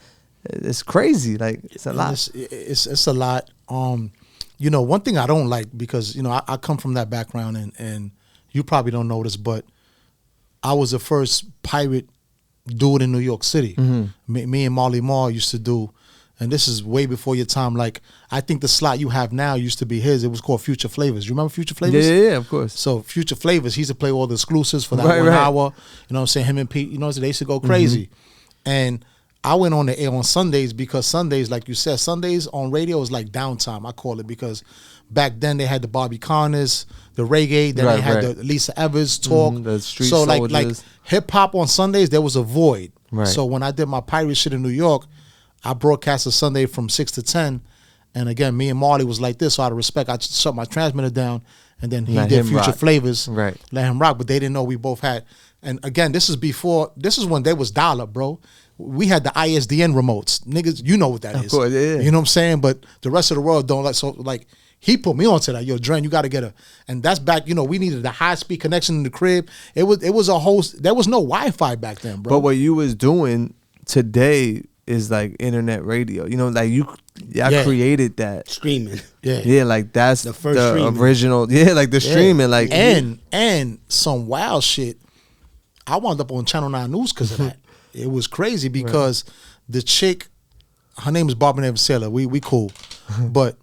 It's crazy. Like, it's a lot. It's a lot. One thing I don't like because, I come from that background and you probably don't know this, but I was the first pirate dude in New York City. Me and Marley Marl used to do, and this is way before your time. Like, I think the slot you have now used to be his. It was called Future Flavors. You remember Future Flavors? Yeah, of course. So Future Flavors, he used to play all the exclusives for that 1 hour. You know what I'm saying? Him and Pete, they used to go crazy. And I went on the air on Sundays because Sundays, like you said, Sundays on radio is like downtime, I call it, because back then they had the Bobby Connors, the reggae, then they had the Lisa Evers talk. The street so soldiers. like hip hop on Sundays, there was a void. Right. So when I did my pirate shit in New York, I broadcast a Sunday from 6 to 10. And again, me and Marley was like this, so out of respect, I shut my transmitter down, and then he did Future Flavors, let him rock. But they didn't know we both had. And again, this is when they was dial up, bro. We had the ISDN remotes. Niggas, you know what that is. Of course, yeah. You know what I'm saying? But the rest of the world don't like, so like, he put me onto that. Yo, Dren, you got to get and that's back, we needed a high speed connection in the crib. It was a whole, there was no Wi-Fi back then, bro. But what you was doing today is like internet radio. Like I created that. Streaming. Yeah. Yeah, like that's the first streaming. Original. Yeah, like the streaming. Like and some wild shit. I wound up on Channel 9 News because of that. It was crazy because the chick, her name is Barbara Never Sailor. We cool. But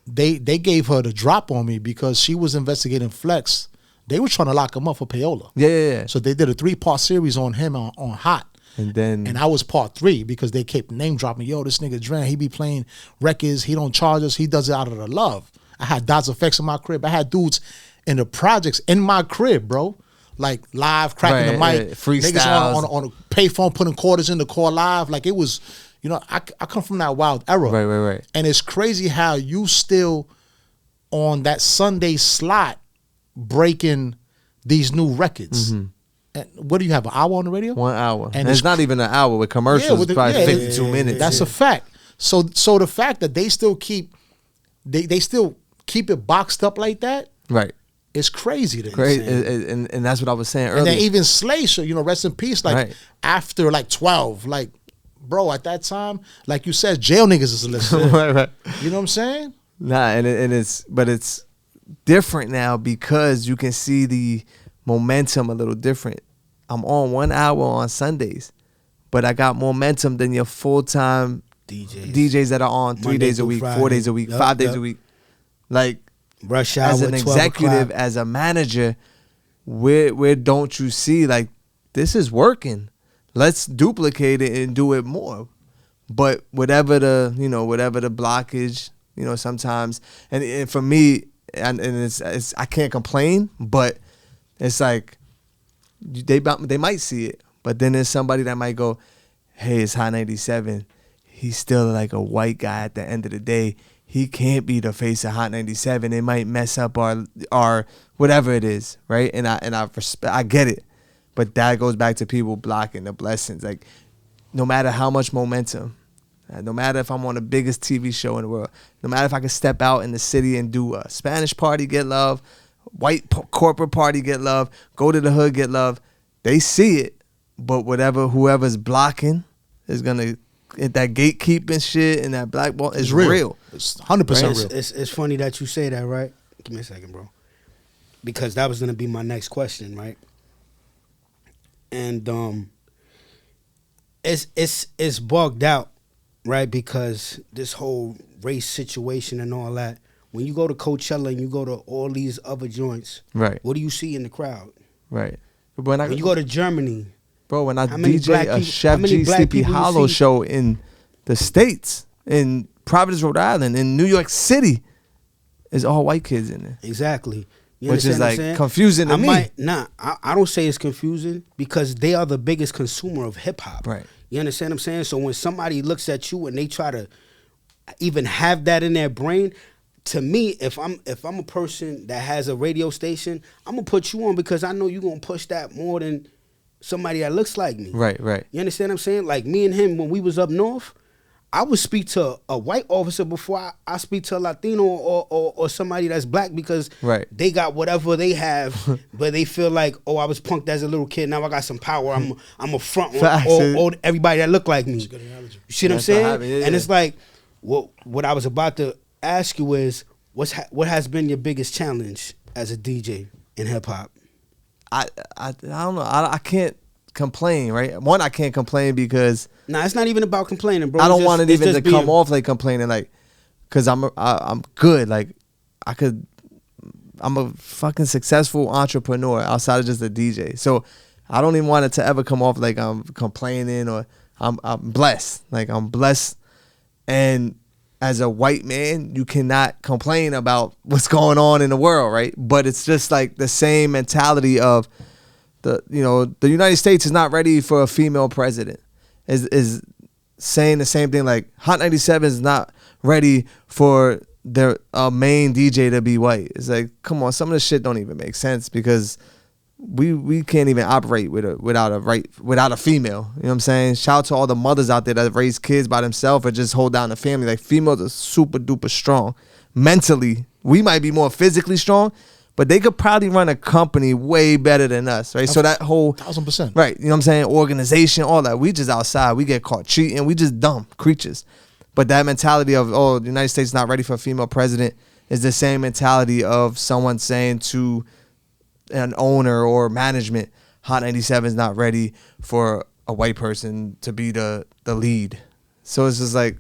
they gave her the drop on me because she was investigating Flex. They were trying to lock him up for payola. Yeah. So they did a 3-part series on him on Hot. And I was part 3 because they kept name dropping. Yo, this nigga Dren, he be playing records. He don't charge us. He does it out of the love. I had Dots Effects in my crib. I had dudes in the projects in my crib, bro. Like live cracking the mic. Freestyles. Niggas on a payphone putting quarters in the core live. Like, it was, I come from that wild era. Right. And it's crazy how you still on that Sunday slot breaking these new records. And what do you have, an hour on the radio? 1 hour. And it's not even an hour with commercials. It's probably 52 minutes. That's a fact. So the fact that they still keep they still keep it boxed up like that. Right. It's crazy to me. Crazy. And that's what I was saying earlier. And then even Slay, so, you know, rest in peace, like Right. after like 12, like, bro, at that time, like you said, jail niggas is listening. right. You know what I'm saying? Nah, and it's different now because you can see the momentum a little different. I'm on 1 hour on Sundays, but I got momentum than your full-time DJs that are on 3 days a week, Friday. 4 days a week, 5 days a week. Like, Rush hour as an 12 executive, o'clock. as a manager, where don't you see, like, this is working? Let's duplicate it and do it more. But whatever the blockage, you know, sometimes, and for me, and it's I can't complain, but it's like they might see it, but then there's somebody that might go, hey, it's Hot 97. He's still like a white guy at the end of the day. He can't be the face of Hot 97. It might mess up our whatever it is, right? And I get it, but that goes back to people blocking the blessings. Like, no matter how much momentum, no matter if I'm on the biggest TV show in the world, no matter if I can step out in the city and do a Spanish party, get love, white corporate party, get love, go to the hood, get love, they see it, but whoever's blocking is gonna, that gatekeeping shit and that blackball is real. It's 100% Right? real. It's funny that you say that, right? Give me a second, bro. Because that was gonna be my next question, right? And it's bugged out, right? Because this whole race situation and all that. When you go to Coachella and you go to all these other joints, Right. what do you see in the crowd? Right. When When you go to Germany, when I how many DJ black a people- Chef how many G black Sleepy people you Hollow see? show in the States, in Providence, Rhode Island, in New York City, is all white kids in there. exactly. You Which is understand what I'm like saying? confusing to me. I don't say it's confusing because they are the biggest consumer of hip hop. Right. You understand what I'm saying? So when somebody looks at you and they try to even have that in their brain, to me, if I'm a person that has a radio station, I'm gonna put you on because I know you're gonna push that more than somebody that looks like me. Right. You understand what I'm saying? Like me and him when we was up north, I would speak to a white officer before I speak to a Latino or somebody that's black because Right. they got whatever they have, but they feel like, oh, I was punked as a little kid. Now I got some power. I'm a front Facts. or everybody that look like me. You see what I'm That's saying? what happened, yeah, And yeah. it's like what I was about to ask you is what has been your biggest challenge as a DJ in hip hop? I don't know. I can't complain, right? One, I can't complain because Nah, it's not even about complaining, bro. I don't It's want just- it it's even just to come being- off like complaining, like, because I'm good. Like, I'm a fucking successful entrepreneur outside of just a DJ. So I don't even want it to ever come off like I'm complaining or I'm blessed. Like, I'm blessed. And as a white man, you cannot complain about what's going on in the world, right? But it's just like the same mentality of the United States is not ready for a female president. Is saying the same thing, like Hot 97 is not ready for their main DJ to be white. It's like, come on, some of this shit don't even make sense because we can't even operate without a female. You know what I'm saying? Shout out to all the mothers out there that raise kids by themselves or just hold down the family. Like, females are super duper strong mentally. We might be more physically strong, but they could probably run a company way better than us, right? So that whole 1000%. right, you know what I'm saying? Organization, all that. We just outside. We get caught cheating. We just dumb creatures. But that mentality of, oh, the United States is not ready for a female president is the same mentality of someone saying to an owner or management, Hot 97 is not ready for a white person to be the lead. So it's just like,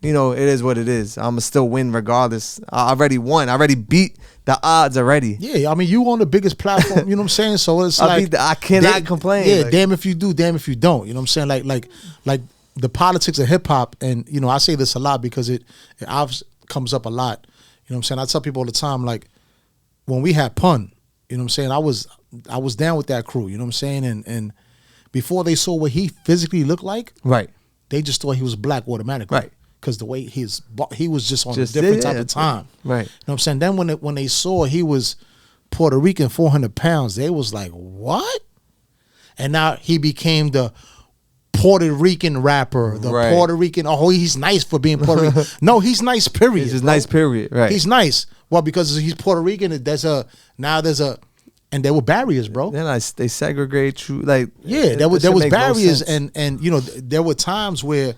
you know, it is what it is. I'm going to still win regardless. I already won. I already beat the odds already. Yeah, I mean, you on the biggest platform, you know what I'm saying? So it's like... I cannot complain. Yeah, like, damn if you do, damn if you don't. You know what I'm saying? Like the politics of hip-hop, and, you know, I say this a lot because it obviously comes up a lot. You know what I'm saying? I tell people all the time, like, when we had Pun, you know what I'm saying? I was down with that crew, you know what I'm saying? And before they saw what he physically looked like, right. they just thought he was black automatically. Right. Because the way he was just on Just- a different yeah, type of time. right. You know what I'm saying? Then when they saw he was Puerto Rican, 400 pounds, they was like, what? And now he became the Puerto Rican rapper, the Right. Puerto Rican. Oh, he's nice for being Puerto Rican. No, he's nice. Period. It's just bro. nice, period. Right. He's nice. Well, because he's Puerto Rican, and there were barriers, bro. Then they segregate you. Like, Yeah, there was barriers, and there were times where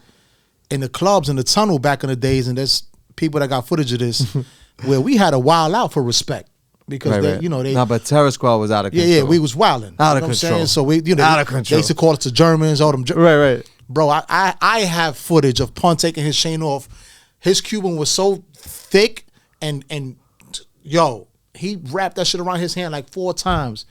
in the clubs in the tunnel back in the days, and there's people that got footage of this, where we had to wild out for respect because right. they. No, but Terror Squad was out of control. Yeah, we was wilding. Out You know of what I'm control. saying? So we, Out of control. They used to call us the Germans, all them. Right. Bro, I have footage of Pun taking his chain off. His Cuban was so thick, and yo, he wrapped that shit around his hand like 4 times,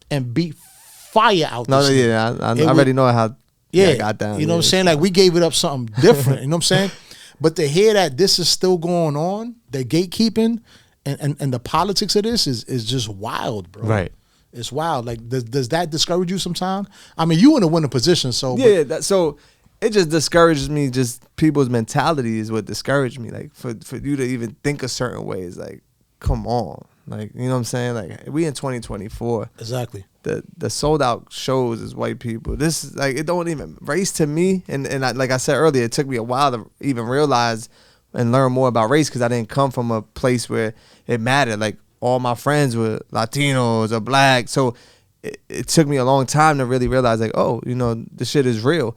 and beat fire out. No, this shit. yeah, I already know how. Yeah, it got down. You know what I'm saying? Like we gave it up something different. You know what I'm saying? But to hear that this is still going on, the gatekeeping and the politics of this is just wild, bro. Right. It's wild. Like does that discourage you sometimes? I mean, you in a winning position, so Yeah, so it just discourages me. Just people's mentality is what discouraged me. Like for you to even think a certain way is like, come on. Like, you know what I'm saying? Like we in 2024. Exactly. The sold out shows is white people. This is like, it don't even race to me. And like I said earlier, it took me a while to even realize and learn more about race because I didn't come from a place where it mattered. Like all my friends were Latinos or black. So it took me a long time to really realize like, oh, this shit is real.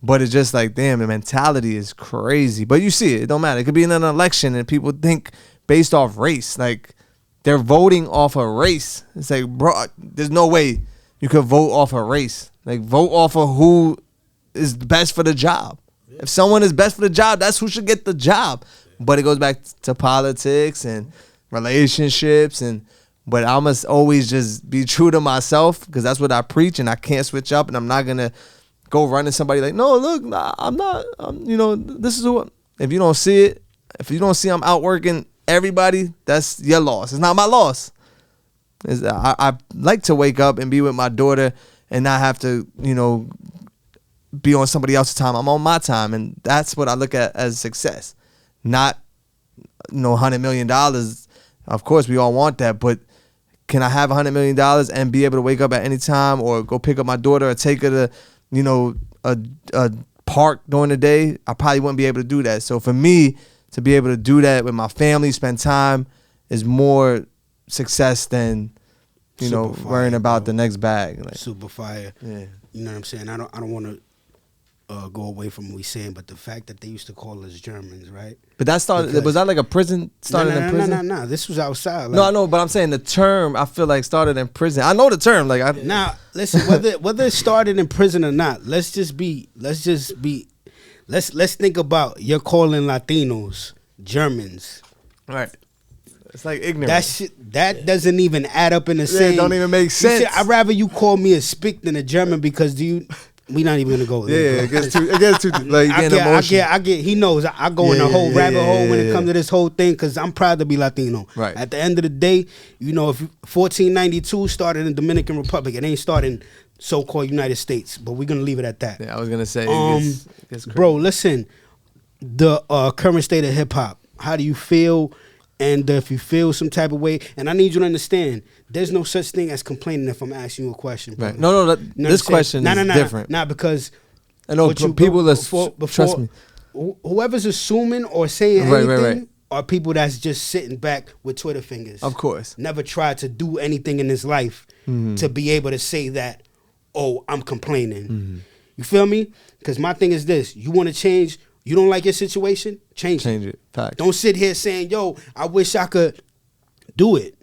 But it's just like, damn, the mentality is crazy. But you see it don't matter. It could be in an election and people think based off race. Like, they're voting off a race. It's like, bro, there's no way you could vote off a race. Like, vote off of who is best for the job. Yeah. If someone is best for the job, that's who should get the job. But it goes back to politics and relationships. But I must always just be true to myself because that's what I preach, and I can't switch up, and I'm not going to go run to somebody like, no, look, nah, I'm not, this is what, if you don't see it, if you don't see I'm outworking everybody, that's your loss. It's not my loss. I like to wake up and be with my daughter and not have to, be on somebody else's time. I'm on my time, and that's what I look at as success. Not, $100 million. Of course, we all want that, but can I have $100 million and be able to wake up at any time or go pick up my daughter or take her to, a park during the day? I probably wouldn't be able to do that. So for me, to be able to do that with my family, spend time, is more success than, worrying about the next bag. Like, super fire. Yeah. You know what I'm saying? I don't want to go away from what we're saying, but the fact that they used to call us Germans, right? But that started, was that like a prison? Started in prison? No. This was outside. Like, no, I know, but I'm saying the term, I feel like started in prison. I know the term. Like, now, listen, whether it started in prison or not, let's think about you're calling Latinos Germans. Right. It's like ignorant. That shit, that doesn't even add up in the same. It don't even make sense. I'd rather you call me a Spick than a German because we not even gonna go there. Yeah, it gets too like, you getting emotional. I get, he knows I go in a whole rabbit hole when it comes to this whole thing because I'm proud to be Latino. Right. At the end of the day, if 1492 started in Dominican Republic, it ain't starting so-called United States, but we're gonna leave it at that. Yeah, I was gonna say, it gets crazy. Bro, listen, the current state of hip hop. How do you feel? And if you feel some type of way, and I need you to understand, there's no such thing as complaining if I'm asking you a question. Bro. Right. No, this question is different. Nah, because I know people trust me. Whoever's assuming or saying anything right. are people that's just sitting back with Twitter fingers. Of course. Never tried to do anything in this life to be able to say that, oh, I'm complaining. Mm-hmm. You feel me? Because my thing is this. You want to change. You don't like your situation? Change it. Facts. Don't sit here saying, yo, I wish I could do it.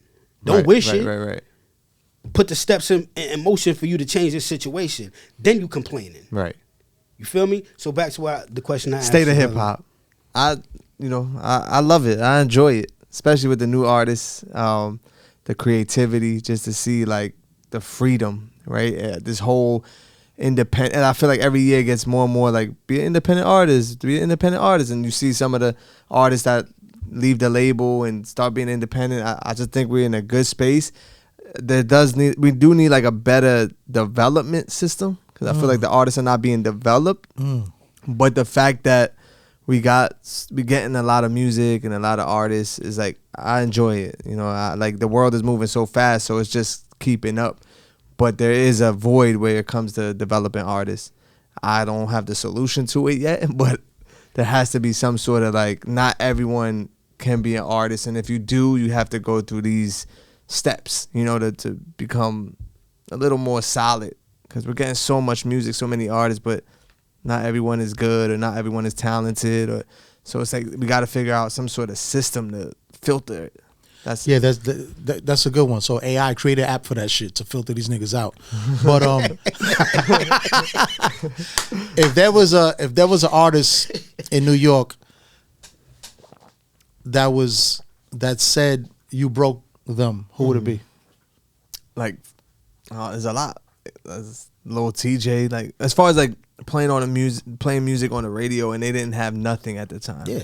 Don't wish it. Right. Put the steps in motion for you to change this situation. Then you complaining. Right. You feel me? So back to the question I asked. State of hip hop. I love it. I enjoy it, especially with the new artists, the creativity, just to see like the freedom, right? This whole independent, and I feel like every year it gets more and more like be an independent artist, and you see some of the artists that leave the label and start being independent. I just think we're in a good space. We do need like a better development system because I feel like the artists are not being developed. But the fact that we getting a lot of music and a lot of artists is like, I enjoy it. Like the world is moving so fast, so it's just keeping up. But there is a void where it comes to developing artists. I don't have the solution to it yet, but there has to be some sort of like, not everyone can be an artist, and if you do, you have to go through these steps, you know, to become a little more solid, because we're getting so much music, so many artists, but not everyone is good or not everyone is talented, or so it's like we got to figure out some sort of system to filter it. That's a good one. So AI created an app for that shit to filter these niggas out. But if there was an artist in New York that said you broke them, who would it be? Like, there's a lot. There's Lil TJ. Like, as far as like playing music on the radio, and they didn't have nothing at the time. Yeah,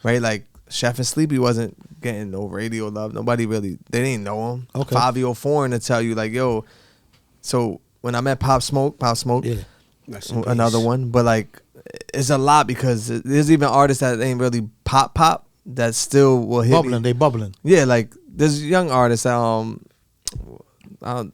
right. Like Chef and Sleepy wasn't getting no radio love. Nobody really, they didn't know him. Okay. 504 to tell you like, yo. So when I met Pop Smoke, yeah, another one, but like it's a lot, because there's even artists that ain't really pop that still will hit bubbling. me. They bubbling. Yeah, like there's young artists that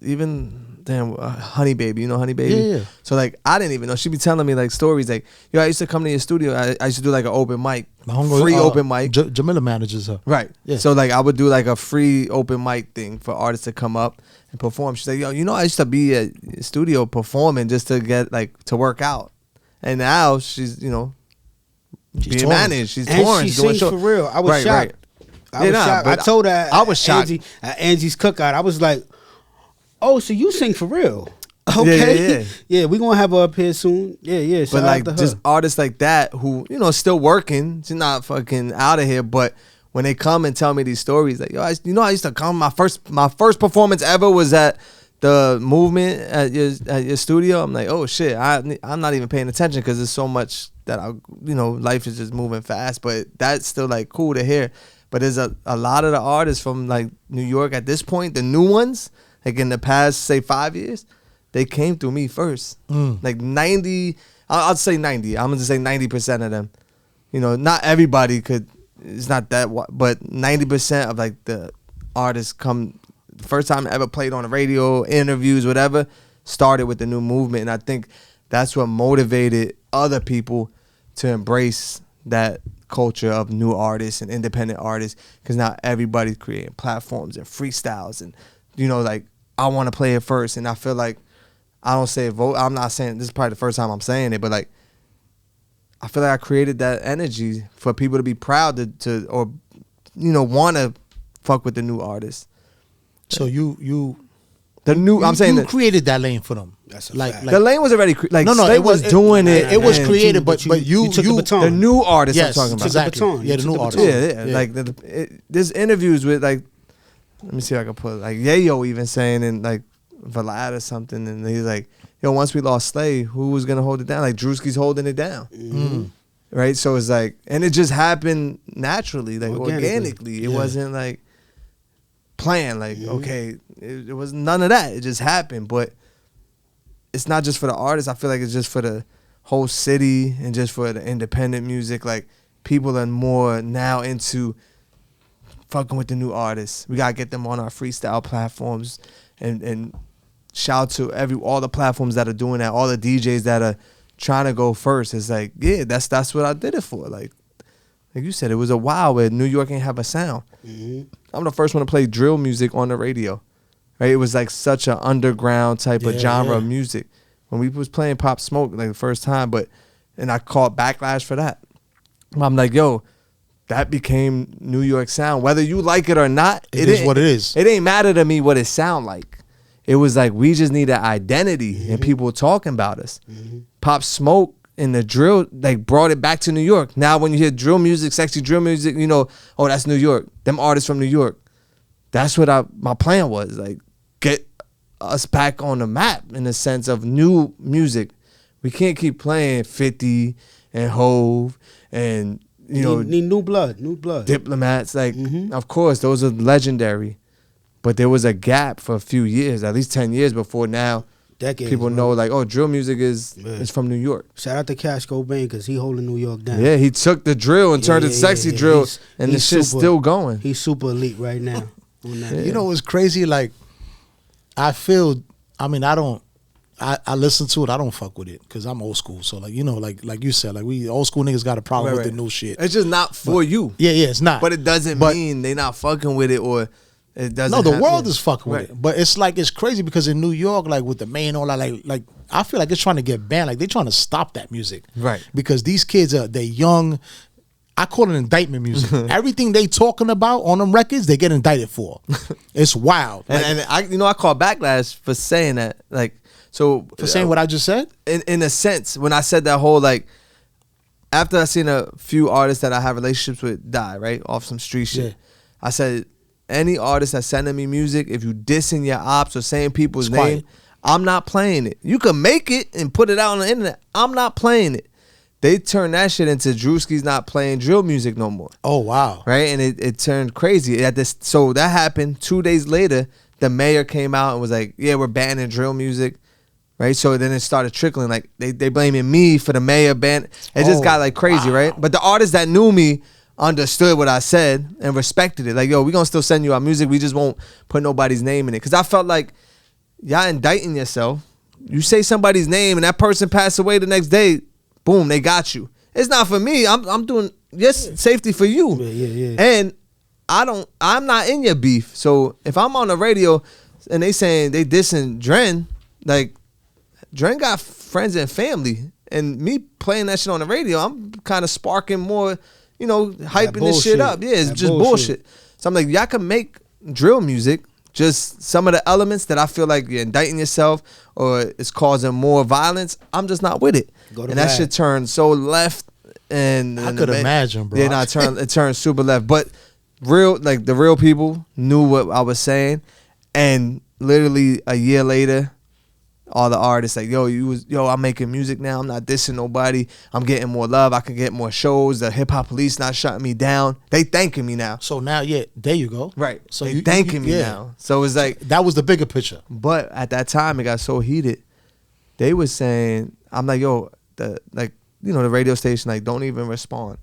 even. Damn, Honey Baby, you know Honey Baby? Yeah. So like, I didn't even know. She be telling me like stories like, yo, I used to come to your studio. I used to do like an open mic, free open mic. Jamila manages her. Right. Yeah. So like, I would do like a free open mic thing for artists to come up and perform. She's like, yo, you know, I used to be at your studio performing just to get like to work out, and now she's, you know, being touring. managed. She's and touring. she sings for real. I was shocked. I was shocked. I told her I was shocked. At Angie's cookout, I was like, oh, so you sing for real? Okay. Yeah, we gonna have her up here soon. Yeah. But like, just artists like that who, you know, still working. She's not fucking out of here. But when they come and tell me these stories, like, yo, I used to come. My first performance ever was at the Movement at your studio. I'm like, oh shit, I'm not even paying attention because there's so much that life is just moving fast. But that's still like cool to hear. But there's a lot of the artists from like New York at this point, the new ones, like in the past, say 5 years, they came through me first. Like 90, I'll say 90. I'm going to say 90% of them. You know, not everybody could, it's not that, but 90% of like the artists come, the first time ever played on the radio, interviews, whatever, started with the new movement. And I think that's what motivated other people to embrace that culture of new artists and independent artists, because now everybody's creating platforms and freestyles, and, you know, like, I want to play it first. And I feel like, I don't say vote. I'm not saying, this is probably the first time I'm saying it, but like, I feel like I created that energy for people to be proud to or, you know, want to fuck with the new artists. So you created that lane for them. That's a like fact. The lane was already it was doing it. It was and created, but you took the baton. the new artists Yes, I'm talking about. exactly. The baton. Yeah, You the took new the artists. Yeah. Like there's interviews with like, let me see if I can put like Yayo even saying, and like Vlad or something, and he's like, yo, once we lost Slay, who was gonna hold it down? Like Drewski's holding it down. Right? So it's like, and it just happened naturally, like organically. It wasn't like planned, like, okay, it was none of that. It just happened. But it's not just for the artists. I feel like it's just for the whole city and just for the independent music. Like, people are more now into fucking with the new artists. We gotta get them on our freestyle platforms, and shout to all the platforms that are doing that, all the DJs that are trying to go first. It's like, yeah, that's what I did it for. Like you said, it was a while where New York ain't have a sound. I'm the first one to play drill music on the radio. Right? It was like such an underground type of genre of music. When we was playing Pop Smoke like the first time, and I caught backlash for that. I'm like, yo, that became New York sound. Whether you like it or not, it is what it is. It ain't matter to me what it sound like. It was like, we just need an identity and people talking about us. Pop Smoke and the drill, like, brought it back to New York. Now when you hear drill music, sexy drill music, you know, oh, that's New York. Them artists from New York. That's what my plan was. Like, get us back on the map in the sense of new music. We can't keep playing 50 and Hove and, you know, need new blood. Diplomats. Like, of course, those are legendary. But there was a gap for a few years, at least 10 years before now. Decades, people know, like, oh, drill music is from New York. Shout out to Cash Cobain, because he holding New York down. Yeah, he took the drill and turned it sexy drill, and the shit's still going. He's super elite right now. On that. You know what's crazy? Like, I I listen to it. I don't fuck with it because I'm old school. So like like you said, like we old school niggas got a problem with the new shit. It's just not for you. Yeah, it's not. But it doesn't mean they not fucking with it or it doesn't. No, the world is fucking with it. But it's like it's crazy because in New York, like with the main all that, like I feel like it's trying to get banned. Like they're trying to stop that music, right? Because these kids they're young. I call it indictment music. Everything they talking about on them records, they get indicted for. It's wild. Like, and I call backlash for saying that. Like, so for saying what I just said. In a sense, when I said that whole like, after I seen a few artists that I have relationships with die right off some street shit, I said any artist that's sending me music, if you dissing your ops or saying people's name, I'm not playing it. You can make it and put it out on the internet. I'm not playing it. They turned that shit into Drewski's not playing drill music no more. Oh, wow. Right? And it turned crazy. So that happened 2 days later. The mayor came out and was like, yeah, we're banning drill music. Right? So then it started trickling. Like, they blaming me for the mayor ban. It just got like crazy, right? But the artists that knew me understood what I said and respected it. Like, yo, we gonna still send you our music. We just won't put nobody's name in it. Because I felt like y'all indicting yourself. You say somebody's name and that person passed away the next day, boom, they got you. It's not for me. I'm doing safety for you. Yeah. And I'm not in your beef. So if I'm on the radio and they saying they dissing Dren, like Dren got friends and family. And me playing that shit on the radio, I'm kind of sparking more, hyping this shit up. Yeah, it's just bullshit. So I'm like, y'all can make drill music. Just some of the elements that I feel like you're indicting yourself or it's causing more violence, I'm just not with it. And that shit turned so left. And I could imagine, bro. Yeah, it turned super left. But the real people knew what I was saying. And literally a year later, all the artists like, I'm making music now. I'm not dissing nobody. I'm getting more love. I can get more shows. The hip hop police not shutting me down. They thanking me now. So now, there you go. Right. So they thanking me now. So it's like that was the bigger picture. But at that time, it got so heated. They was saying, I'm like, the radio station like don't even respond.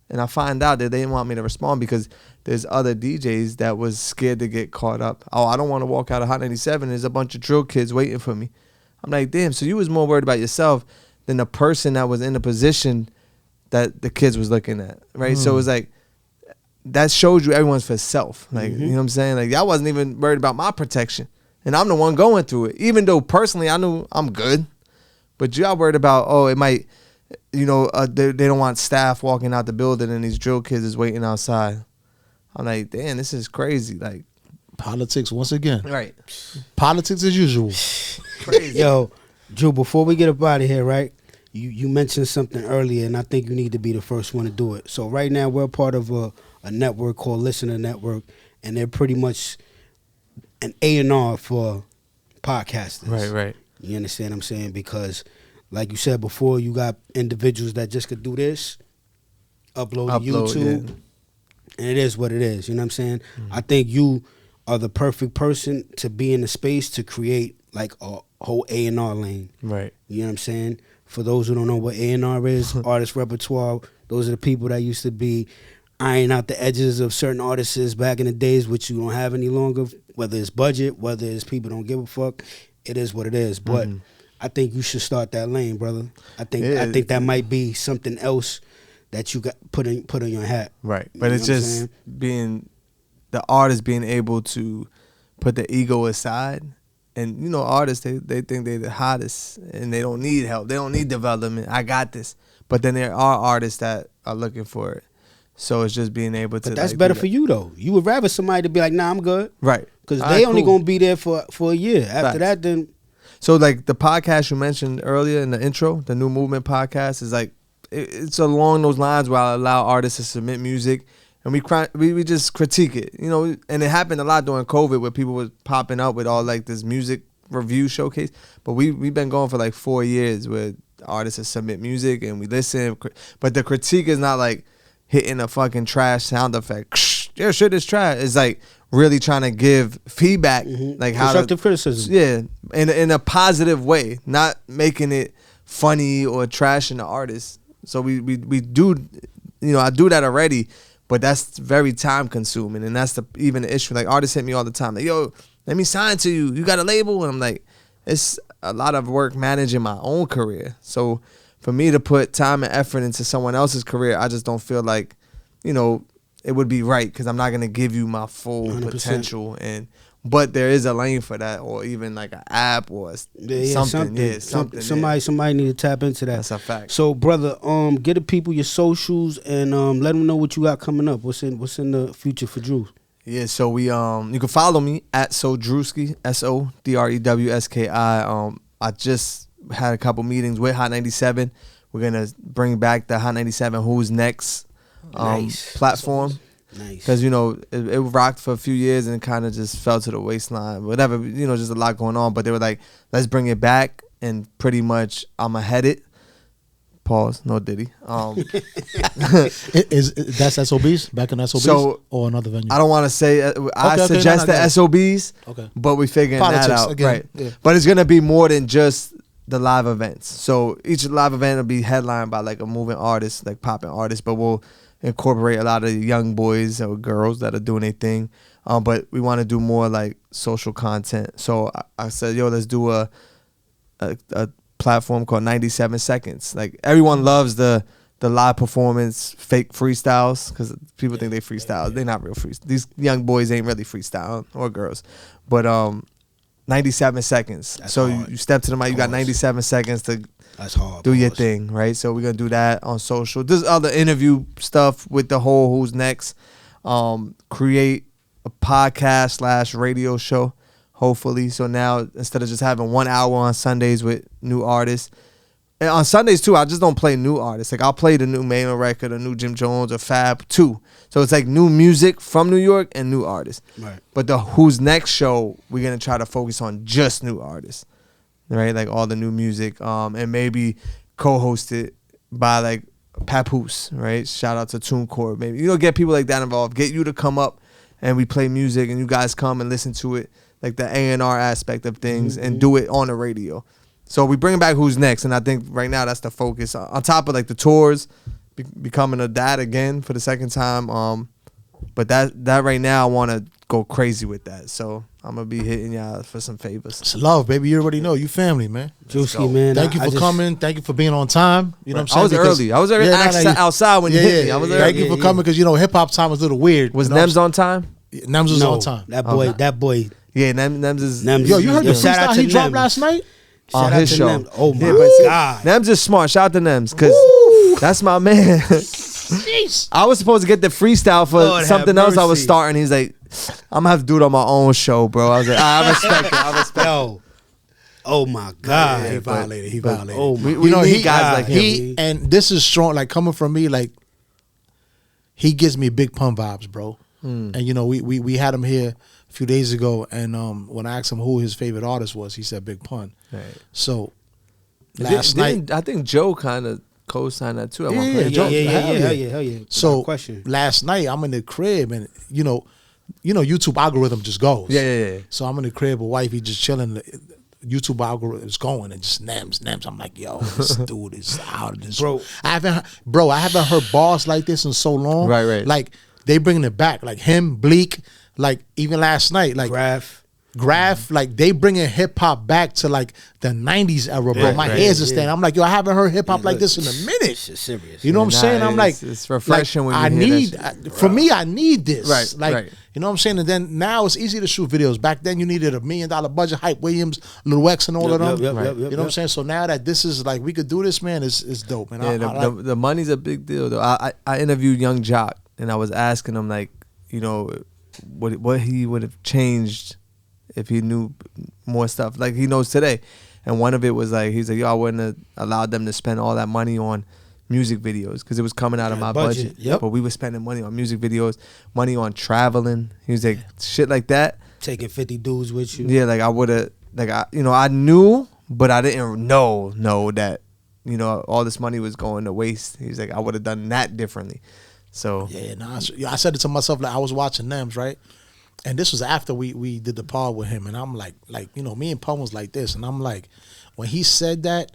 And I find out that they didn't want me to respond because there's other DJs that was scared to get caught up. Oh, I don't want to walk out of Hot 97. There's a bunch of drill kids waiting for me. I'm like, damn, so you was more worried about yourself than the person that was in the position that the kids was looking at, right? So it was like, that showed you everyone's for self. Like, you know what I'm saying? Like, y'all wasn't even worried about my protection. And I'm the one going through it. Even though personally I knew I'm good. But y'all worried about, it might, they don't want staff walking out the building and these drill kids is waiting outside. I'm like, damn, this is crazy. Like, politics once again. Right. Politics as usual. Crazy. Yo, Drew, before we get up out of here, right? You mentioned something earlier, and I think you need to be the first one to do it. So right now we're part of a network called Listener Network, and they're pretty much an A&R for podcasters. Right. You understand what I'm saying? Because like you said before, you got individuals that just could do this, upload to YouTube, and it is what it is. You know what I'm saying? I think you are the perfect person to be in the space to create like a whole A&R lane. Right. You know what I'm saying? For those who don't know what A&R is, artist repertoire, those are the people that used to be ironing out the edges of certain artists back in the days, which you don't have any longer, whether it's budget, whether it's people don't give a fuck. It is what it is. But I think you should start that lane, brother. I think that might be something else that you got put on your hat. Right. But it's just being the artist being able to put the ego aside. And artists they think they're the hottest and they don't need help. They don't need development. I got this. But then there are artists that are looking for it. So it's just being able to. But that's better for you though. You would rather somebody to be like, nah, I'm good. Right. Because they only gonna be there for a year. After that, then. So like the podcast you mentioned earlier in the intro, the New Movement podcast is like it's along those lines where I allow artists to submit music and we just critique it, and it happened a lot during COVID where people was popping up with all like this music review showcase. But we've been going for like 4 years where artists submit music and we listen. But the critique is not like hitting a fucking trash sound effect. Your shit is trash. It's like really trying to give feedback, like how constructive criticism. Yeah, in a positive way, not making it funny or trashing the artist. So we do, I do that already, but that's very time consuming, and that's even the issue. Like artists hit me all the time, like, yo, let me sign to you. You got a label, and I'm like, it's a lot of work managing my own career. So for me to put time and effort into someone else's career, I just don't feel like, it would be right, because I'm not gonna give you my full 100%. potential. But there is a lane for that, or even like an app or something. Yeah, something. Somebody need to tap into that. That's a fact. So, brother, get the people your socials and let them know what you got coming up. What's in the future for Drew? Yeah, so we you can follow me at Drewski, SODREWSKI. I just had a couple meetings with Hot 97. We're gonna bring back the Hot 97 Who's Next platform. Nice. Because, it rocked for a few years and kind of just fell to the waistline. Whatever, just a lot going on. But they were like, let's bring it back. And pretty much, I'm ahead it. Pause. No Diddy. That's SOBs? Back in SOBs? So, or another venue? I don't want to say. I suggest the SOBs. Okay. But we figuring that out. Again, right. Yeah. But it's going to be more than just the live events. So each live event will be headlined by like a moving artist, like popping artist. But we'll incorporate a lot of young boys or girls that are doing their thing, but we want to do more like social content. So I said, let's do a platform called 97 Seconds. Like everyone loves the live performance, fake freestyles, because people think they freestyle. They're not real freestyles. These young boys ain't really freestyle, or girls. But 97 seconds. That's so hard. You step to the mic, you got 97 seconds to That's hard. do your thing, right? So we're gonna do that on social. There's other interview stuff with the whole Who's Next. Create a podcast / radio show, hopefully. So now instead of just having 1 hour on Sundays with new artists, and on Sundays too, I just don't play new artists. Like I'll play the new Maynard record, or new Jim Jones, or Fab too. So it's like new music from New York and new artists. Right. But the Who's Next show, we're gonna try to focus on just new artists. Right, like all the new music, and maybe co-hosted by like Papoose, right? Shout out to TuneCore, maybe get people like that involved. Get you to come up and we play music, and you guys come and listen to it, like the A&R aspect of things, and do it on the radio. So we bring back Who's Next, and I think right now that's the focus. On top of like the tours, becoming a dad again for the second time. But that right now I want to go crazy with that. So I'm gonna be hitting y'all for some favors. It's love, baby. You already know. You family, man. Drewski, man. Thank you for coming. Thank you for being on time. You know what I'm saying? I was early outside when you hit me. I was early. Thank you for coming, because hip hop time was a little weird. Was Nems on time? Nems was on time. That boy. Yeah, Nems is. Yo, you heard the shout out freestyle to he dropped Nems. last night? On Shout out his to show. Nems. Oh my God. Nems is smart. Shout out to Nems, because that's my man. I was supposed to get the freestyle for Lord something have else I was mercy. starting. He's like, I'm gonna have to do it on my own show, bro. I was like, I respect it. I respect it. Yo. Oh my God. He violated. He violated. Oh my. We need guys like him. He and this is strong. Like coming from me, like he gives me big pun vibes, bro. And we had him here a few days ago, and when I asked him who his favorite artist was, he said Big Pun. Right. So last night, I think Joe kind of co-signed that too. At one Yeah, point. Joe- Hell yeah. so Question. last night I'm in the crib, and YouTube algorithm just goes. Yeah. So I'm in the crib with wifey just chilling. The YouTube algorithm is going, and just Nems. I'm like, yo, this dude is out of this. Bro. I haven't heard bars like this in so long. Right. Like they bringing it back. Like him, Bleak. Like even last night, like Graph, like they bringing hip hop back to like the 90s era, bro. My ears are standing. I'm like, yo, I haven't heard hip hop like this in a minute. It's serious. You know what I'm saying? I'm like, it's refreshing when you hear that shit. for me, I need this. Right. You know what I'm saying? And then now it's easy to shoot videos. Back then you needed $1 million budget, Hype Williams, Lil X, and all of them. You know what I'm saying? So now that this is like we could do this, man, it's dope. And Yeah, the money's a big deal though. I interviewed Young Jock, and I was asking him like, what he would have changed if he knew more stuff like he knows today. And one of it was like, he's like, yo, I wouldn't have allowed them to spend all that money on music videos because it was coming out of my budget. Yep. But we were spending money on music videos, money on traveling. He was like, shit like that. Taking 50 dudes with you. Yeah, like I would have, like I knew, but I didn't know that, all this money was going to waste. He was like, I would have done that differently. So I said it to myself, like I was watching Nems, right? And this was after we did the pod with him, and I'm like me and Pun was like this, and I'm like, when he said that,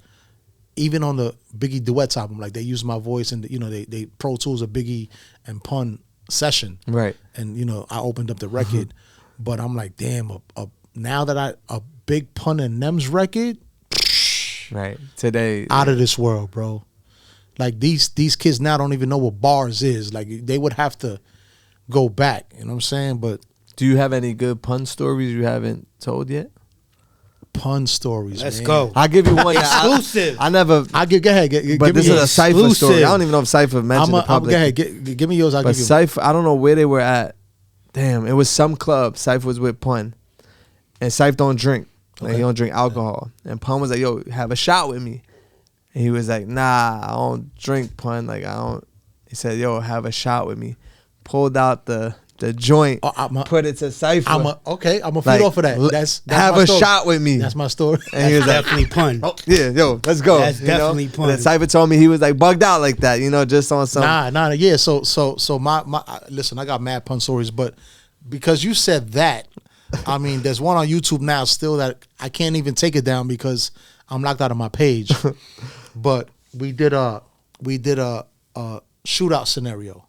even on the Biggie Duets album, like they used my voice, and they Pro Tools a Biggie and Pun session, right? And I opened up the record, but I'm like, damn, a now that a Big Pun and Nems record, Right. Today. out of this world, bro. Like these kids now don't even know what bars is. Like they would have to go back. You know what I'm saying? But Do you have any good pun stories you haven't told yet? pun stories. Let's man. go. I'll give you one. Exclusive. I never. Go ahead. But Give this me is a yours. Cypher exclusive. story. I don't even know if Cypher mentioned the Go public. ahead. Give me yours. I'll But give you. Cypher, I don't know where they were at. Damn, it was some club. Cypher was with Pun, and Cypher don't drink. Like, he don't drink alcohol. And Pun was like, "Yo, have a shot with me." And he was like, "Nah, I don't drink, Pun. Like I don't." He said, "Yo, have a shot with me." Pulled out the joint, put it to Cypher. I'm gonna feed Like, off of that. That's have my a story. shot with me. That's my story. And he was like, Definitely Pun. "Yeah, yo, let's go." That's you know? definitely And Pun. then Cypher told me he was like bugged out like that, just on some. Nah, yeah. So my listen, I got mad pun stories, but because you said that, I mean, there's one on YouTube now still that I can't even take it down because I'm locked out of my page. But we did a shootout scenario,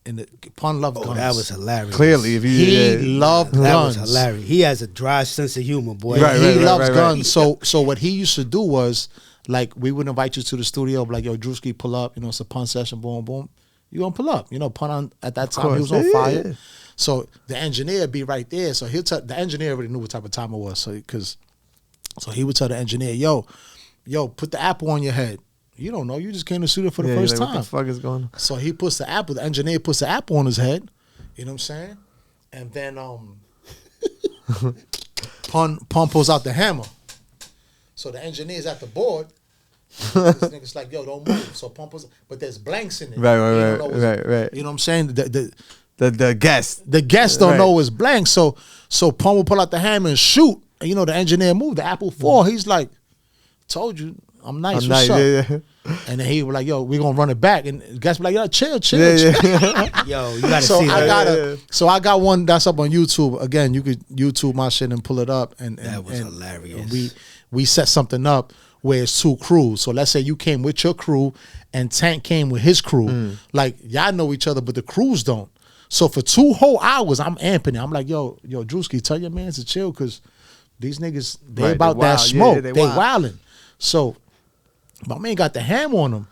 and the Pun loved guns. That was hilarious. Clearly, if you He loved That guns. was hilarious. He has a dry sense of humor, boy. Right, He loves right. guns. So what he used to do was, like, we would invite you to the studio, be like, yo, Drewski, pull up. It's a Pun session, boom, boom. You gonna pull up. Pun on at that time, he was on fire. Yeah. So the engineer would be right there. So he'll tell the engineer already knew what type of time it was. So he would tell the engineer, yo, put the apple on your head. You don't know. You just came to shoot it for the first like, time. What the fuck is going on? So he puts the apple. The engineer puts the apple on his head. You know what I'm saying? And then Pun pulls out the hammer. So the engineer's at the board. This nigga's like, yo, don't move. So Pun pulls, but there's blanks in it. Right. You know what I'm saying? The guest. The guests don't Right. know it's blank. So Pun will pull out the hammer and shoot. And the engineer moved. The apple fall. He's like, told you, I'm nice. What's up? Yeah. And then he was like, yo, we're gonna run it back. And the guys be like, yo, chill. Yeah. Yo, you gotta So see that. I got one that's up on YouTube. Again, you could YouTube my shit and pull it up. And That was and hilarious. we set something up where it's two crews. So let's say you came with your crew and Tank came with his crew. Like, y'all know each other, but the crews don't. So for 2 whole hours, I'm amping it. I'm like, yo, Drewski, tell your man to chill because these niggas, they Right, about they that wild. smoke. Yeah, they they wild. wildin'. So my man got the ham on him.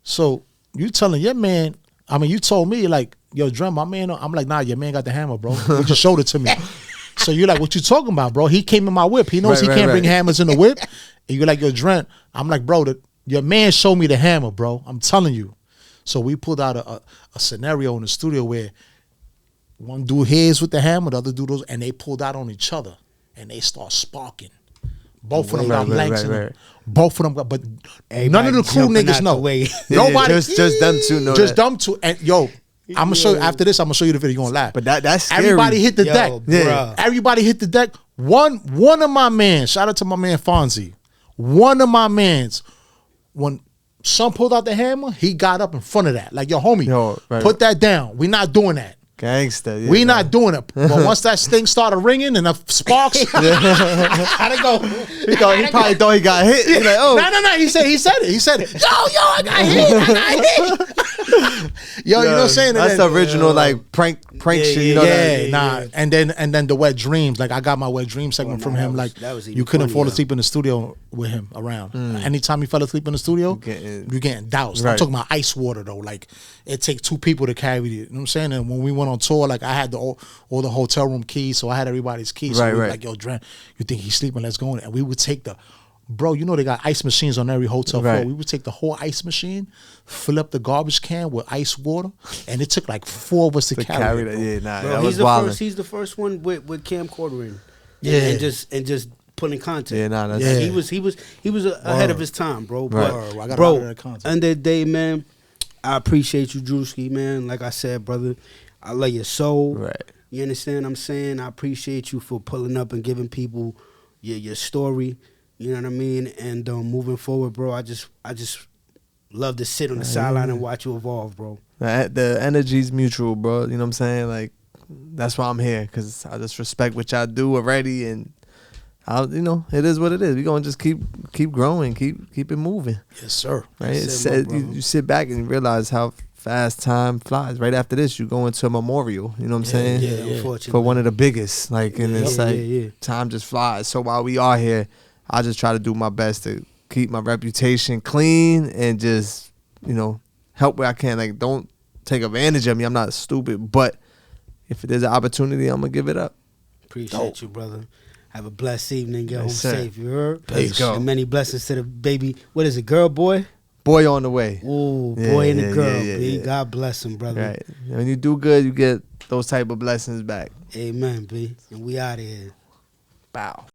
So you telling your man, you told me like, yo, Drum, my man, I'm like, nah, your man got the hammer, bro. He just showed it to me. So you're like, what you talking about, bro? He came in my whip. He knows he can't bring hammers in the whip. And you're like, yo, Drum, I'm like, bro, your man showed me the hammer, bro. I'm telling you. So we pulled out a scenario in the studio where one dude his with the hammer, the other dude those, and they pulled out on each other and they start sparking. Both of them got blanks in them. Both of them got, but none of the crew jumping niggas out know. the way. Nobody, just them two know. just that. them two. And yo, I'm gonna show you after this. I'm gonna show you the video. You're gonna laugh. But that's scary. Everybody hit the Yo, deck. bruh. Everybody hit the deck. One of my mans. Shout out to my man Fonzie. One of my mans. When Son pulled out the hammer, he got up in front of that. Like, yo, homie, put that down. We not doing that. Gangster. Yeah, We not doing it. But once that thing started ringing and the sparks, how'd it go? He probably thought he got hit. He's like, oh. No. He said it. Yo, I got hit. Yo, you know what I'm saying? That's the original like prank shit. You know that? Nah. And then the Wet Dreams. Like, I got my Wet Dream segment from him. Like, you couldn't fall asleep in the studio with him around. Anytime you fell asleep in the studio, you're getting doused. I'm talking about ice water though. Like, it takes 2 people to carry it. You know what I'm saying? And when we went on tour, like, I had all the hotel room keys, so I had everybody's keys. So we were like, yo, Dren, you think he's sleeping? Let's go in. And we would take bro, they got ice machines on every hotel floor. We would take the whole ice machine, fill up the garbage can with ice water, and it took like 4 of us to carry it. Yeah, nah, Bro, that was wild. He's the first one with camcordering. Yeah. And just putting content. Yeah, nah, that's He was ahead of his time, bro. But, I got bro, out of that content. end of the day, man, I appreciate you, Drewski, man. Like I said, brother, I love your soul. Right. You understand what I'm saying? I appreciate you for pulling up and giving people your story. You know what I mean? And moving forward, bro, I just love to sit on the sideline and watch you evolve, bro. The energy's mutual, bro. You know what I'm saying? Like, that's why I'm here, because I just respect what y'all do already, and it is what it is. We gonna just keep growing, keep it moving. Yes, sir. Right? That's it, my brother. You sit back and you realize how fast time flies. Right after this, you go into a memorial. You know what I'm saying? Yeah, unfortunately. For one of the biggest. Like, and it's Yeah, like yeah. time just flies. So while we are here, I just try to do my best to keep my reputation clean and just, you know, help where I can. Like, don't take advantage of me. I'm not stupid, but if there's an opportunity, I'm gonna give it up. Appreciate you, brother. Have a blessed evening. Get home Yes, sir. safe. You heard? Let's go. And many blessings to the baby. What is it, girl, boy? Boy on the way. Ooh, Yeah, boy and yeah, the girl, yeah, B. yeah. God bless him, brother. Right. When you do good, you get those type of blessings back. Amen, B. And we out of here. Bow.